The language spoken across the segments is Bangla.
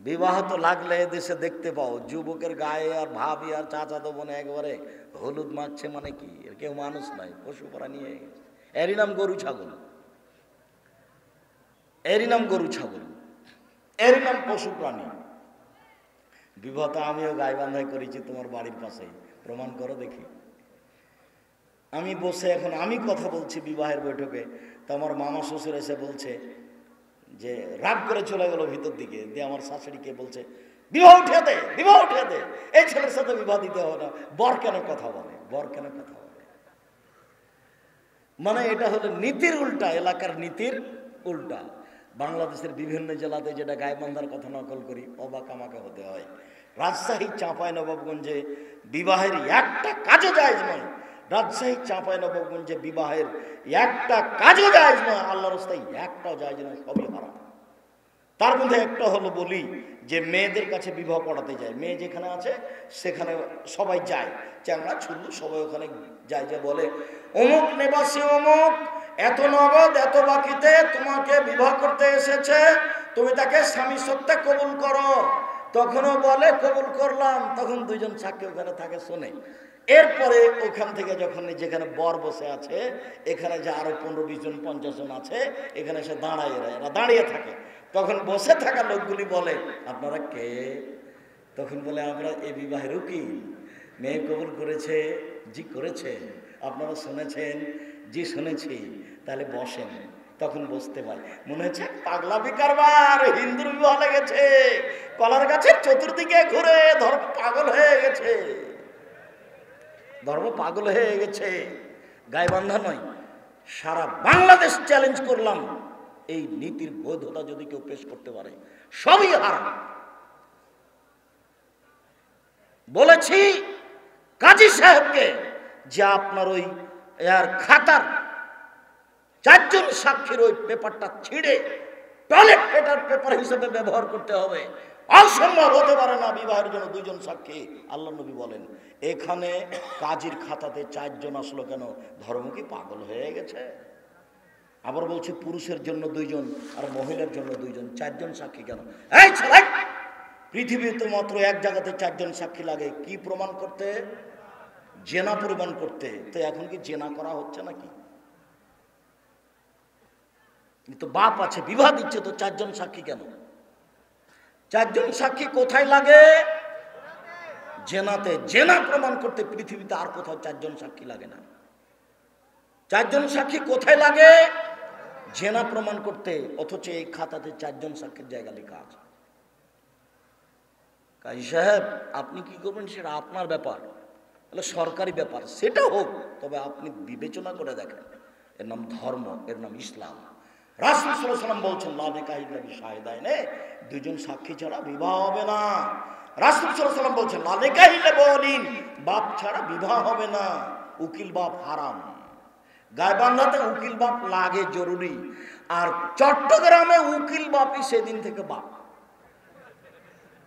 বিবাহ তো লাগলে দেশে দেখতে পাও, যুবকের গায়ে আর ভাবি আর চাচাতো বোনে একবারে হলুদ মাখছে, মানে কি এর কেউ মানুষ নাই, পশু প্রাণী হয়ে গেছে। এরই নাম গরু ছাগল, এরই নাম গরু ছাগল, এরই নাম পশু প্রাণী। বিবাহ তো আমিও গায়ে বান্ধাই করেছি তোমার বাড়ির পাশেই, প্রমাণ করো দেখি। আমি বসে এখন আমি কথা বলছি বিবাহের বৈঠকে, তো আমার মামা শ্বশুর এসে বলছে যে রাগ করে চলে গেল ভিতর দিকে, দিয়ে আমার শাশুড়িকে বলছে বিবাহ উঠিয়ে দে, বিবাহ উঠিয়ে দে, এই ছেলের সাথে বিবাহ দিতে হবে না, বর কেন কথা বলে, বর কেন কথা বলে। মানে এটা হলো নীতির উল্টা, এলাকার নীতির উল্টা। বাংলাদেশের বিভিন্ন জেলাতে যেটা গায়েবান্ধার কথা নকল করি, অবাক আমাকে হতে হয়। রাজশাহী চাঁপাইনবাবগঞ্জে বিবাহের একটা কাজও জায়েজ নয়, রাজশাহী চাঁপাইনবাবগঞ্জে বিবাহের একটা কাজও জায়েজ নয়, আল্লাহর রাস্তায় একটাও জায়েজ নয়, সবই হারাম। তার মধ্যে একটা হলো বলি যে মেয়েদের কাছে বিবাহ পড়াতে যায়, মেয়ে যেখানে আছে সেখানে সবাই যায়, চ্যাংড়া ছুল্লু সবাই ওখানে যায়, যে বলে অমুক নিবাসী অমুক এত নগদ এত বাকিতে তোমাকে বিবাহ করতে এসেছে, তুমি তাকে স্বামী সত্ত্বে কবুল করো। তখনও বলে কবুল করলাম, তখন দুইজন সাক্ষী ওখানে থাকে শোনে। এরপরে ওখান থেকে যখন যেখানে বর বসে আছে, এখানে যে আরো 15-20 জন 50 জন আছে, এখানে এসে দাঁড়ায়, এরা দাঁড়িয়ে থাকে। তখন বসে থাকা লোকগুলি বলে আপনারা কে? তখন বলে আমরা এ বিবাহের উকিল, মেয়ে কবুল করেছে, জি করেছে, আপনারা শুনেছেন? জি শুনেছি। তাহলে বসেন। তখন বসতে পারে, মনে হচ্ছে পাগলামি কারবার, হিন্দুর বিবাহ লেগেছে, কলার গাছের চতুর্দিকে ঘুরে ধর্ম পাগল হয়ে গেছে, ধর্ম পাগল হয়ে গেছে। গায়েবান্ধা নয়, সারা বাংলাদেশ চ্যালেঞ্জ করলাম, এই নীতির বৈধতা যদি কেউ পেশ করতে পারে সবই হারাম। বলেছি কাজী সাহেবকে যে আপনার ওই খাতার 4 জন সাক্ষীর ওই পেপারটা ছিঁড়ে টয়লেট পেপার হিসেবে ব্যবহার করতে হবে। অসম্ভব হতে পারে না বিবাহের জন্য 2 জন সাক্ষী। আল্লাহ নবী বলেন এখানে কাজীর খাতাতে 4 জন আসলো কেন? ধর্ম কি পাগল হয়ে গেছে? আবার বলছি পুরুষের জন্য 2 জন আর মহিলার জন্য 2 জন, 4 জন সাক্ষী কেন? এই ছেলে, পৃথিবীতে মাত্র এক জায়গাতে 4 জন সাক্ষী লাগে, কি প্রমাণ করতে? জেনা প্রমাণ করতে। তো এখন কি জেনা করা হচ্ছে নাকি? তো বাপ আছে বিবাহ দিচ্ছে, তো 4 জন সাক্ষী কেন? 4 জন সাক্ষী কোথায় লাগে? জেনাতে। জেনা প্রমাণ করতে পৃথিবীতে আর কোথাও 4 জন সাক্ষী লাগে না। 4 জন সাক্ষী কোথায় লাগে? জেনা প্রমাণ করতে। অথচ এই খাতাতে 4 জন সাক্ষীর জায়গা লেখা আছে। কাজী সাহেব আপনি কি করবেন সেটা আপনার ব্যাপার, তাহলে সরকারি ব্যাপার, সেটা হোক, তবে আপনি বিবেচনা করে দেখেন, এর নাম ধর্ম, এর নাম ইসলাম। রাসূল সাল্লাল্লাহু আলাইহি ওয়াসাল্লাম বলছেন লা নিকাহা ইল্লা বিশাহিদাইনে, 2 জন সাক্ষী ছাড়া বিবাহ হবে না। রাসূল সাল্লাল্লাহু আলাইহি ওয়াসাল্লাম বলছেন লা নিকাহা ইল্লা বিওয়ালিন, বাপ ছাড়া বিবাহ হবে না। উকিল বাপ হারাম। গায়বান্ধাতে উকিল বাপ লাগে জরুরি, আর চট্টগ্রামে উকিল বাপই সেদিন থেকে বাপ।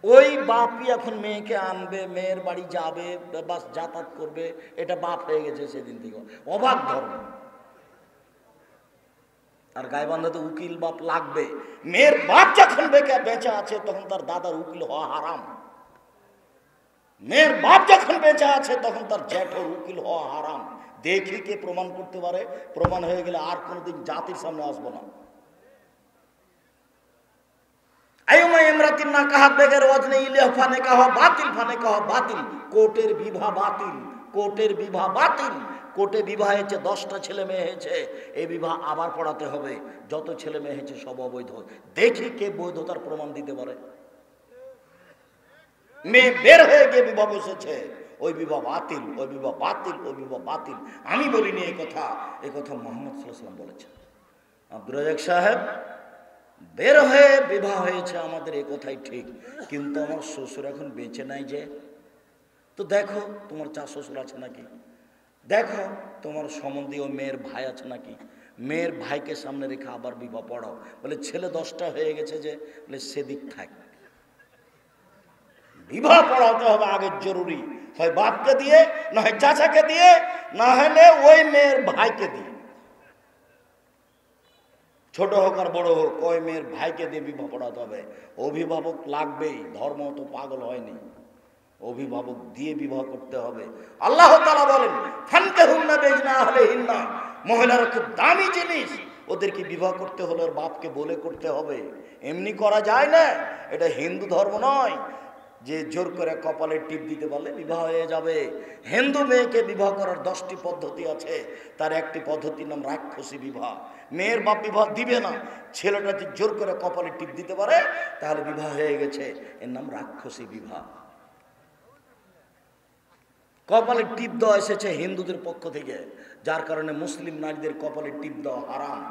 ওই বাপই এখন মেয়েকে আনবে, মেয়ের বাড়ি যাবে, বাস যাতায়াত করবে, এটা বাপ হয়ে গেছে সেদিন থেকে। অবাক ধর্ম। আর গায়বান্ধাতে উকিল বাপ লাগবে। মেয়ের বাপ যখন বেঁচে আছে তখন তার দাদার উকিল হওয়া হারাম। মেয়ের বাপ যখন বেঁচে আছে তখন তার জ্যাঠর উকিল হওয়া হারাম। দেখি কে প্রমাণ করতে পারে। প্রমাণ হয়ে গেলে আর কোনোদিন জাতির সামনে আসবো না। কোর্টের বিবাহ বাতিল, কোর্টের বিবাহ বাতিল। কোর্টে বিবাহ হয়েছে, 10টা ছেলে মেয়ে হয়েছে, এই বিবাহ আবার পড়াতে হবে। যত ছেলে মেয়ে হয়েছে সব অবৈধ। দেখি কে বৈধতার প্রমাণ দিতে পারে। মেয়ে বের হয়ে গিয়ে বিবাহ বসেছে, ওই বিবাহ বাতিল, ওই বিবাহ বাতিল, ওই বিবাহ বাতিল। আমি বলিনি এই কথা, এই কথা মুহাম্মদ সাল্লাল্লাহু আলাইহি ওয়াসাল্লাম বলেছেন। আব্দুর রাজ্জাক সাহেব বের হয়ে বিবাহ হয়েছে, আমাদের এই কথাই ঠিক, কিন্তু আমার শ্বশুর এখন বেঁচে নাই যে। তো দেখো তোমার 4 শ্বশুর আছে নাকি, দেখো তোমার সম্বন্ধীয় মেয়ের ভাই আছে নাকি, মেয়ের ভাইকে সামনে রেখে আবার বিবাহ পড়াও। বলে ছেলে 10টা হয়ে গেছে যে, বলে সেদিক থাক, বিবাহ পড়াতে হবে আগে জরুরি, হয় বাপকে দিয়ে, না হয় চাচাকে দিয়ে, না হলে ওই মেয়ের ভাইকে দিয়ে। ছোট হোক আর বড় হোক, ওই মেয়ের ভাইকে দিয়ে বিবাহ পড়াতে হবে। অভিভাবক লাগবেই, ধর্ম তো পাগল হয়নি, অভিভাবক দিয়ে বিবাহ করতে হবে। আল্লাহ তাআলা বলেন ফানকাহুন্না বিইজনি আহলিহিন্না, মহিলারা খুব দামি জিনিস, ওদেরকে বিবাহ করতে হলে ওর বাপকে বলে করতে হবে, এমনি করা যায় না। এটা হিন্দু ধর্ম নয় যে জোর করে কপালে টিপ দিতে পারলে বিবাহ হয়ে যাবে। হিন্দু মেয়েকে বিবাহ করার 10টি পদ্ধতি আছে, তার একটি পদ্ধতির নাম রাক্ষসী বিবাহ। মেয়ের বাপ বিবাহ দিবে না, ছেলেটা যদি জোর করে কপালে টিপ দিতে পারে তাহলে বিবাহ হয়ে গেছে, এর নাম রাক্ষসী বিবাহ। কপালে টিপ দেওয়া এসেছে হিন্দুদের পক্ষ থেকে, যার কারণে মুসলিম নারীদের কপালে টিপ দেওয়া হারাম।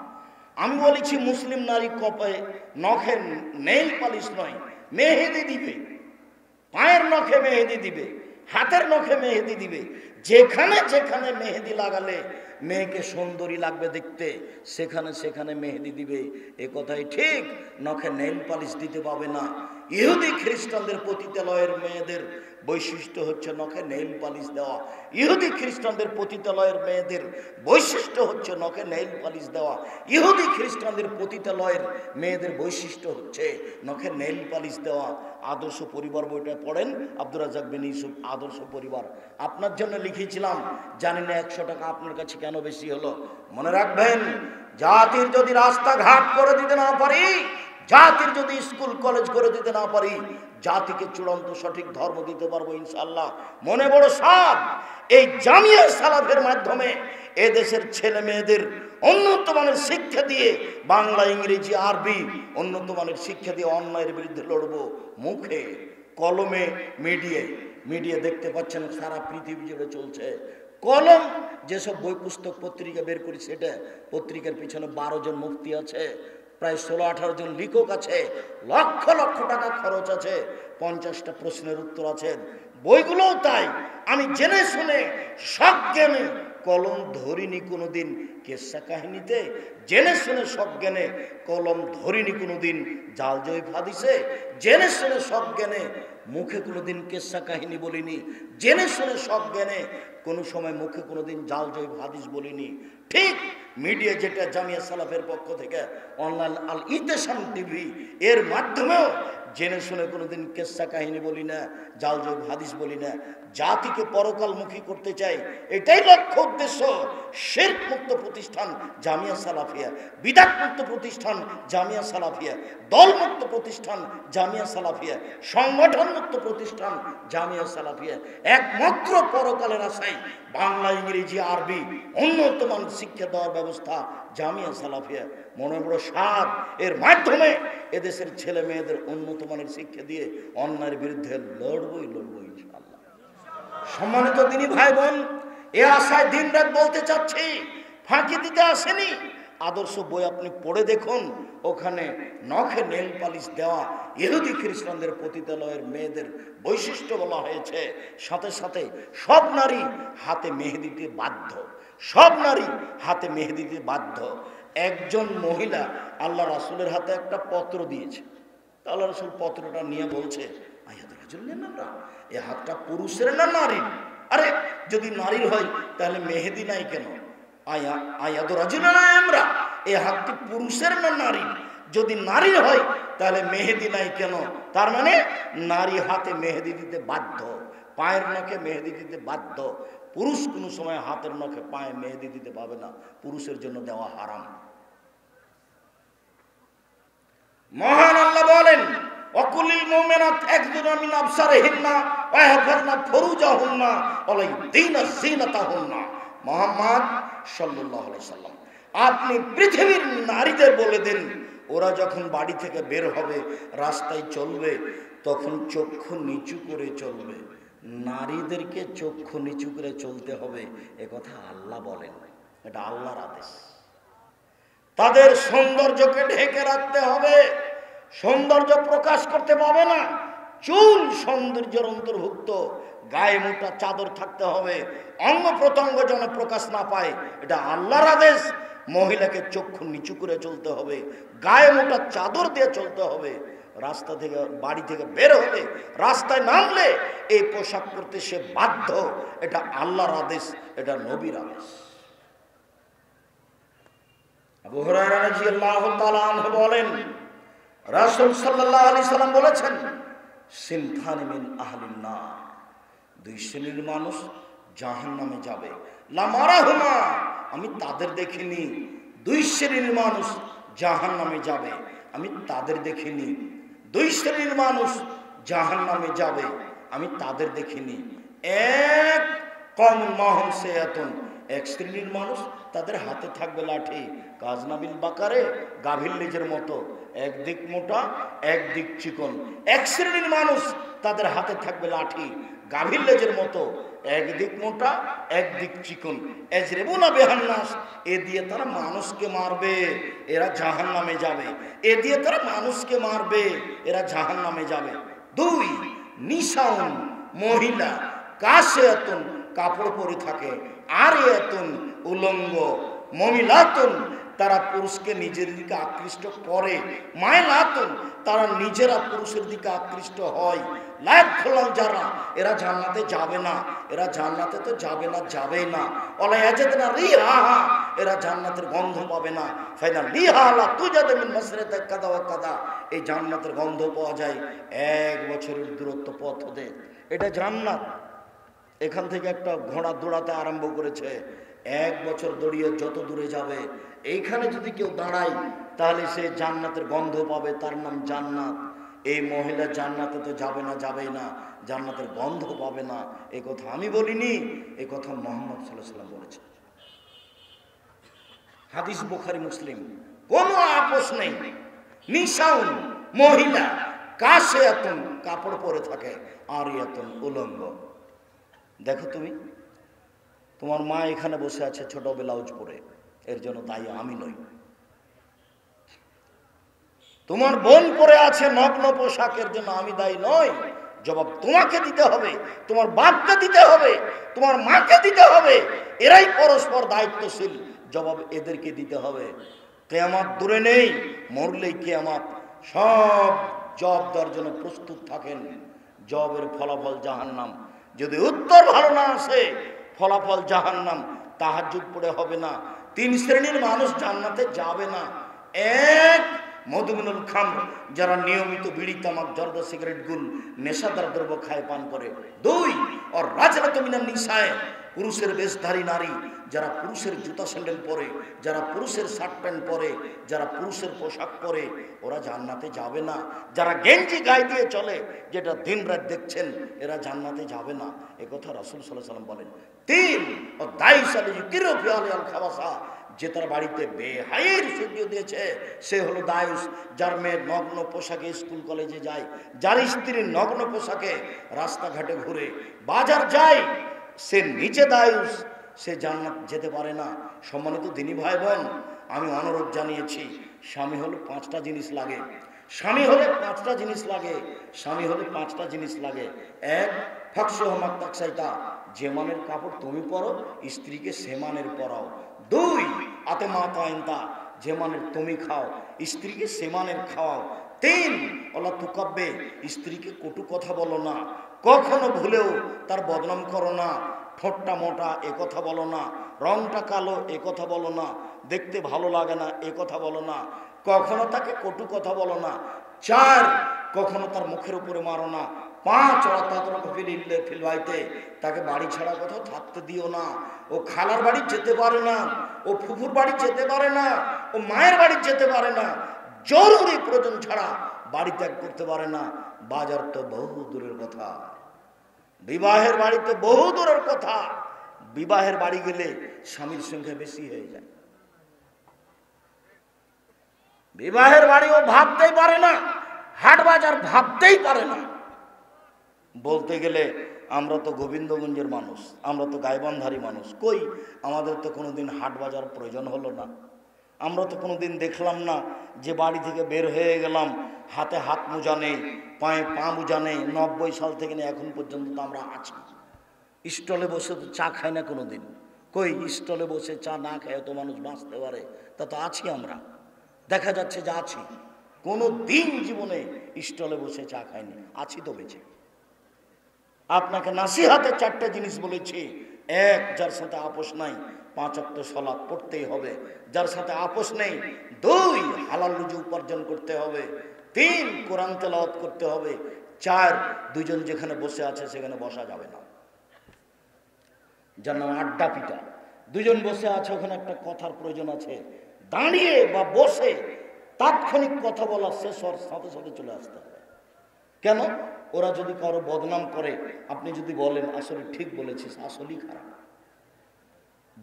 আমি বলেছি মুসলিম নারী কপালে নখে নেইল পালিশ নয়, মেহেদি দিবে, পায়ের নখে মেহেদি দিবে, হাতের নখে মেহেদি দিবে। যেখানে যেখানে মেহেদি লাগালে মেয়েকে সুন্দরী লাগবে দেখতে, সেখানে সেখানে মেহেদি দিবে, এ কথাই ঠিক। নখে নেইল পালিশ দিতে পাবে না। ইহুদি খ্রিস্টানদের পতিতালয়ের মেয়েদের বৈশিষ্ট্য হচ্ছে নখে নেইল পালিশ দেওয়া। ইহুদি খ্রিস্টানদের পতিতালয়ের মেয়েদের বৈশিষ্ট্য হচ্ছে নখে নেইল পালিশ দেওয়া। ইহুদি খ্রিস্টানদের পতিতালয়ের মেয়েদের বৈশিষ্ট্য হচ্ছে নখে নেইল পালিশ দেওয়া। আদর্শ পরিবার বইটা পড়েন, আব্দুর রাজ্জাক বিন ইউসুফ, আদর্শ পরিবার। আপনার জন্য লিখেছিলাম, জানি না 100 টাকা আপনার কাছে কেন বেশি হলো। মনে রাখবেন, জাতির যদি রাস্তাঘাট করে দিতে না পারি, জাতির যদি স্কুল কলেজ করে দিতে না পারি, জাতিকে চূড়ান্ত সঠিক ধর্ম দিতে পারবো ইনশাআল্লাহ। মনে বড় সাধ, এই জামিয়া সালাফের মাধ্যমে এদেশের ছেলে মেয়েদের উন্নত মানের শিক্ষা দিয়ে, বাংলা ইংরেজি আরবি উন্নত মানের শিক্ষা দিয়ে অন্যায়ের বিরুদ্ধে লড়বো। মুখে কলমে মিডিয়া দেখতে পাচ্ছেন সারা পৃথিবী জুড়ে চলছে। কলম যেসব বই পুস্তক পত্রিকা বের করি, সেটা পত্রিকার পিছনে 12 জন মুফতি আছে, প্রায় 16-18 জন লেখক আছে, লক্ষ লক্ষ টাকা খরচ আছে, 50টা প্রশ্নের উত্তর আছে। বইগুলোও তাই। আমি জেনে শুনে সজ্ঞানে কলম ধরিনি কোনোদিন কেসা কাহিনীতে, জেনে শুনে সজ্ঞানে কলম ধরিনি কোনোদিন জাল জয়ীফ হাদিসে, জেনে শুনে সজ্ঞানে মুখে কোনোদিন কেসা কাহিনী বলিনি, জেনে শুনে সজ্ঞানে কোনো সময় মুখে কোনোদিন জাল জয়ীফ হাদিস বলিনি। ঠিক মিডিয়া যেটা জামিয়া সালাফের পক্ষ থেকে অনলাইন আল ইতেশাম টিভি, এর মাধ্যমেও জেনে শুনে কোনোদিন কেসা কাহিনী বলি না, জাল জয়ীফ হাদিস বলি না। জাতিকে পরকালমুখী করতে চাই, এটাই লক্ষ্য উদ্দেশ্য। শিরক মুক্ত প্রতিষ্ঠান জামিয়া সালাফিয়া, বিদআত মুক্ত প্রতিষ্ঠান জামিয়া সালাফিয়া, দল মুক্ত প্রতিষ্ঠান জামিয়া সালাফিয়া, সংগঠন মুক্ত প্রতিষ্ঠান জামিয়া সালাফিয়া। একমাত্র পরকালের আশায় বাংলা ইংরেজি আরবি উন্নত মানের শিক্ষা দেওয়ার ব্যবস্থা জামিয়া সালাফিয়া। মনে বড় সাধ, এর মাধ্যমে এদেশের ছেলে মেয়েদের উন্নত মানের শিক্ষা দিয়ে অন্যায়ের বিরুদ্ধে লড়বই ইনশাআল্লাহ। সম্মানিত দিনী ভাই বোন, এ আশায় দিন রাত বলতে চাচ্ছি, ফাঁকি দিতে আসেনি। আদর্শ বই আপনি পড়ে দেখুন, ওখানে নখে নেল পালিশ দেওয়া ইহুদি খ্রিস্টানদের পতিতালয়ের মেয়েদের বৈশিষ্ট্য বলা হয়েছে। সাথে সাথে সব নারী হাতে মেহেদি দিতে বাধ্য, সব নারী হাতে মেহেদি দিতে বাধ্য। একজন মহিলা আল্লাহ রাসূলের হাতে একটা পত্র দিয়েছে, আল্লাহ রাসূল পত্রটা নিয়ে বলছে, এ হাতটা পুরুষের না নারীর? আরে যদি নারীর হয় তাহলে মেহেদি নাই কেন? আমরা এই হাতটি পুরুষের না নারীর? যদি নারীর হয় তাহলে মেহেদি নাই কেন? তার মানে নারী হাতে মেহেদি দিতে বাধ্য, পায়ের নখে মেহেদি দিতে বাধ্য। পুরুষ কোনো সময় হাতের নখে পায়ে মেহেদি দিতে পাবে না, পুরুষের জন্য দেওয়া হারাম। মহান আল্লাহ বলেন, অকুলিল মুমিনাত ইয়াগযুদনা মিন আবসারিহিন্না ওয়া ইয়াহফাযনা ফুরুজাহুন্না ওয়া লা ইউযিনা যিনাতাহুন্না। মুহাম্মদ সাল্লাল্লাহু আলাইহি সাল্লাম, আপনি পৃথিবীর নারীদের বলে দিন, ওরা যখন বাড়ি থেকে বের হবে, রাস্তায় চলবে, তখন চক্ষু নিচু করে চলবে। নারীদেরকে চক্ষু নিচু করে চলতে হবে, এ কথা আল্লাহ বলেন, এটা আল্লাহর আদেশ। তাদের সৌন্দর্যকে ঢেকে রাখতে হবে, সৌন্দর্য প্রকাশ করতে পাবে না। চুল সৌন্দর্যের অন্তর্ভুক্ত, গায়ে মোটা চাদর থাকতে হবে, অঙ্গ প্রত্যঙ্গ যেন প্রকাশ না পায়, এটা আল্লাহর আদেশ। মহিলাকে চক্ষু নিচু করে চলতে হবে, গায়ে মোটা চাদর দিয়ে চলতে হবে। রাস্তা থেকে বাড়ি থেকে বের হলে, রাস্তায় নামলে এই পোশাক পরতে সে বাধ্য, এটা আল্লাহর আদেশ, এটা নবীর আদেশ। আবু হুরায়রা রাদিয়াল্লাহু তাআলা আনহু বলেন, রাসূল সাল্লাল্লাহু আলাইহি সাল্লাম বলেছেন, সিনথানি মিন আহলিন নার, দুই শ্রেণীর মানুষ জাহান্নামে যাবে। লা মারাহুমা, আমি তাদের দেখিনি। দুই শ্রেণীর মানুষ জাহান্নামে যাবে, আমি তাদের দেখিনি। দুই শ্রেণীর মানুষ জাহান্নামে যাবে, আমি তাদের দেখিনি। এক কম মাহুম সেয়াতুন, এক শ্রেণীর মানুষ তাদের হাতে থাকবে লাঠি, কাজনাবিল বাকারে, গাভীর লেজের মতো, একদিক মোটা একদিক চিকন। এক শ্রেণীর মানুষ তাদের হাতে থাকবে লাঠি, গাভীর লেজের মতো, একদিক মোটা একদিক চিকন। এজরেবুনা বিহান্নাস, এ দিয়ে তারা মানুষকে মারবে, এরা জাহান্নামে যাবে। এ দিয়ে তারা মানুষকে মারবে, এরা জাহান্নামে যাবে। দুই নিসাউন, মহিলা, কাশিয়াতুন, কাপড় পরে থাকে, আর এতুন, উলঙ্গ, মমিলাতুন, তারা পুরুষকে নিজের দিকে আকৃষ্ট করে, মায়লাতুন, তারা নিজেরা পুরুষের দিকে আকৃষ্ট হয়। লাইক খোলাম যারা, এরা জান্নাতে যাবে না, এরা জান্নাতে তো যাবে না, যাবেই না। অলায়াজেদ না রিহা, এরা জান্নাতের গন্ধ পাবে না। ফাইনাল রিহা আলা তুজাদে মিন মাসরাতা কাদা ওয়া কাদা, এই জান্নাতের গন্ধ পাওয়া যায় 1 বছরের দূরত্ব পথ হতে। এটা জান্নাত। এখান থেকে একটা ঘোড়া দৌড়াতে আরম্ভ করেছে, 1 বছর দৌড়িয়ে যত দূরে যাবে, এইখানে যদি কেউ দাঁড়ায় তাহলে সে জান্নাতের গন্ধ পাবে, তার নাম জান্নাত। এই মহিলা জান্নাতে তো যাবে না, যাবেই না, জান্নাতের গন্ধ পাবে না। এই কথা আমি বলিনি, এই কথা মুহাম্মদ সাল্লাল্লাহু আলাইহি ওয়াসাল্লাম বলেছেন। হাদিস বুখারী মুসলিম, কোনো আপোষ নেই। নিসাউন, মহিলা, কাশিয়াতুন, কাপড় পরে থাকে, আরিয়াতুন, উলঙ্গ। দেখো তুমি, তোমার মা এখানে বসে আছে ছোট ব্লাউজ পরে, এর জন্য দায়ী আমি নই। তোমার বোন পরে আছে নগ্ন পোশাকের জন্য আমি দায়ী নই। জবাব তোমাকে দিতে হবে, তোমার বাপকে দিতে হবে, তোমার মাকে দিতে হবে। এরাই পরস্পর দায়িত্বশীল, জবাব এদেরকে দিতে হবে। কিয়ামত দূরে নেই, মরলেই কিয়ামত। সব জব দেওয়ার জন্য প্রস্তুত থাকেন। জবের ফলাফল জাহান্নাম। যদি উত্তর ভালো না আসে, ফলাফল জাহান্নাম। তাহাজ্জুদ পড়ে হবে না। 3 শ্রেণীর মানুষ জান্নাতে যাবে না। এক, মধুমিনুল খামর, যারা নিয়মিত বিড়ি, তামাক, জর্দা, সিগারেট, গুল, নেশাদার দ্রব্য খায়, পান করে। 2, আর রাজরাত মিনান নিসায়ে, পুরুষের বেশধারী নারী, যারা পুরুষের জুতা স্যান্ডেল পরে, যারা পুরুষের শার্ট প্যান্ট পরে, যারা পুরুষের পোশাক পরে, ওরা জান্নাতে যাবে না। যারা গেঞ্জি গায়ে দিয়ে চলে, যেটা দিন রাত দেখছেন, এরা জান্নাতে যাবে না। এ কথা রাসূল সাল্লাল্লাহু আলাইহি ওয়াসাল্লাম বলেন। 3, ও দাইসাল ইউকিরু ফি আল খাবাসা, যে তার বাড়িতে বেহায়ের সূর্য দিয়েছে, সে হলো দায়ুস। যার মেয়ে নগ্ন পোশাকে স্কুল কলেজে যায়, যার স্ত্রী নগ্ন পোশাকে রাস্তাঘাটে ঘুরে, বাজার যায়, সে নিচে দায়ুস, সে জান্নাত যেতে পারে না। সম্মানিত দিনী ভাই বোন, আমি অনুরোধ জানিয়েছি, স্বামী হলে 5টা জিনিস লাগে। স্বামী হলে 5টা জিনিস লাগে। স্বামী হলে 5টা জিনিস লাগে। 1, ফাকসুহমাক তাকসাইতা, যে মানের কাপড় তুমি পরো, স্ত্রীকে সে মানের পরাও। 2, আতে মাতা ইনতা, যে মানের তুমি খাও, স্ত্রীকে সে মানের খাওয়াও। 3, ওলা তুকাব্বে, স্ত্রীকে কটু কথা বলো না, কখনো ভুলেও তার বদনাম করো না। ঠোঁটটা মোটা, এ কথা বলো না। রংটা কালো, এ কথা বলো না। দেখতে ভালো লাগে না, এ কথা বলো না। কখনো তাকে কটু কথা বলো না। 4, কখনো তার মুখের উপরে মারো না। 5, তাকে বাড়ি ছাড়া কোথাও থাকতে দিও না। ও খালার বাড়ি যেতে পারে না, ও ফুফুর বাড়ি যেতে পারে না, ও মায়ের বাড়ি যেতে পারে না। জরুরি প্রয়োজন ছাড়া বাড়ি ত্যাগ করতে পারে না। বাজার তো বহু দূরের কথা, বিবাহের বাড়ি তো বহু দূরের কথা। বিবাহের বাড়ি গেলে স্বামীর সংখ্যা বেশি হয়ে যায়। বিবাহের বাড়ি ও ভাবতেই পারে না, হাট বাজার ভাবতেই পারে না। বলতে গেলে আমরা তো গোবিন্দগঞ্জের মানুষ, আমরা তো গাইবান্ধারী মানুষ, কই আমাদের তো কোনোদিন হাট বাজার প্রয়োজন হলো না। আমরা তো কোনোদিন দেখলাম না যে বাড়ি থেকে বের হয়ে গেলাম, হাতে হাত মোজা নেই, পায়ে পা মোজা নেই। 90 সাল থেকে নিয়ে এখন পর্যন্ত তো আমরা আছি। স্টলে বসে তো চা খাই না কোনোদিন। কই স্টলে বসে চা না খায় তো মানুষ বাঁচতে পারে? তা তো আছি আমরা, দেখা যাচ্ছে যে আছি। কোনো দিন জীবনে স্টলে বসে চা খাইনি, আছি তো বেঁচে। আপনাকে নাসিহাতে 4টে জিনিস বলেছি। 1, যার সাথে আপোষ নাই, 5 ওয়াক্ত সালাত পড়তেই হবে, যার সাথে আপোষ নেই। 2 হালাল রুজি উপার্জন করতে হবে। 3 কোরআন তেলাওয়াত করতে হবে। 4 দুজন যেখানে বসে আছে সেখানে বসা যাবে না, যার নাম আড্ডা পিটা। দুজন বসে আছে, ওখানে একটা কথার প্রয়োজন আছে, দাঁড়িয়ে বা বসে তাৎক্ষণিক কথা বলা শেষ হওয়ার সাথে সাথে চলে আসতে হবে। কেন? ওরা যদি কারো বদনাম করে, আপনি যদি বলেন আসলে ঠিক বলেছিস, আসলেই খারাপ,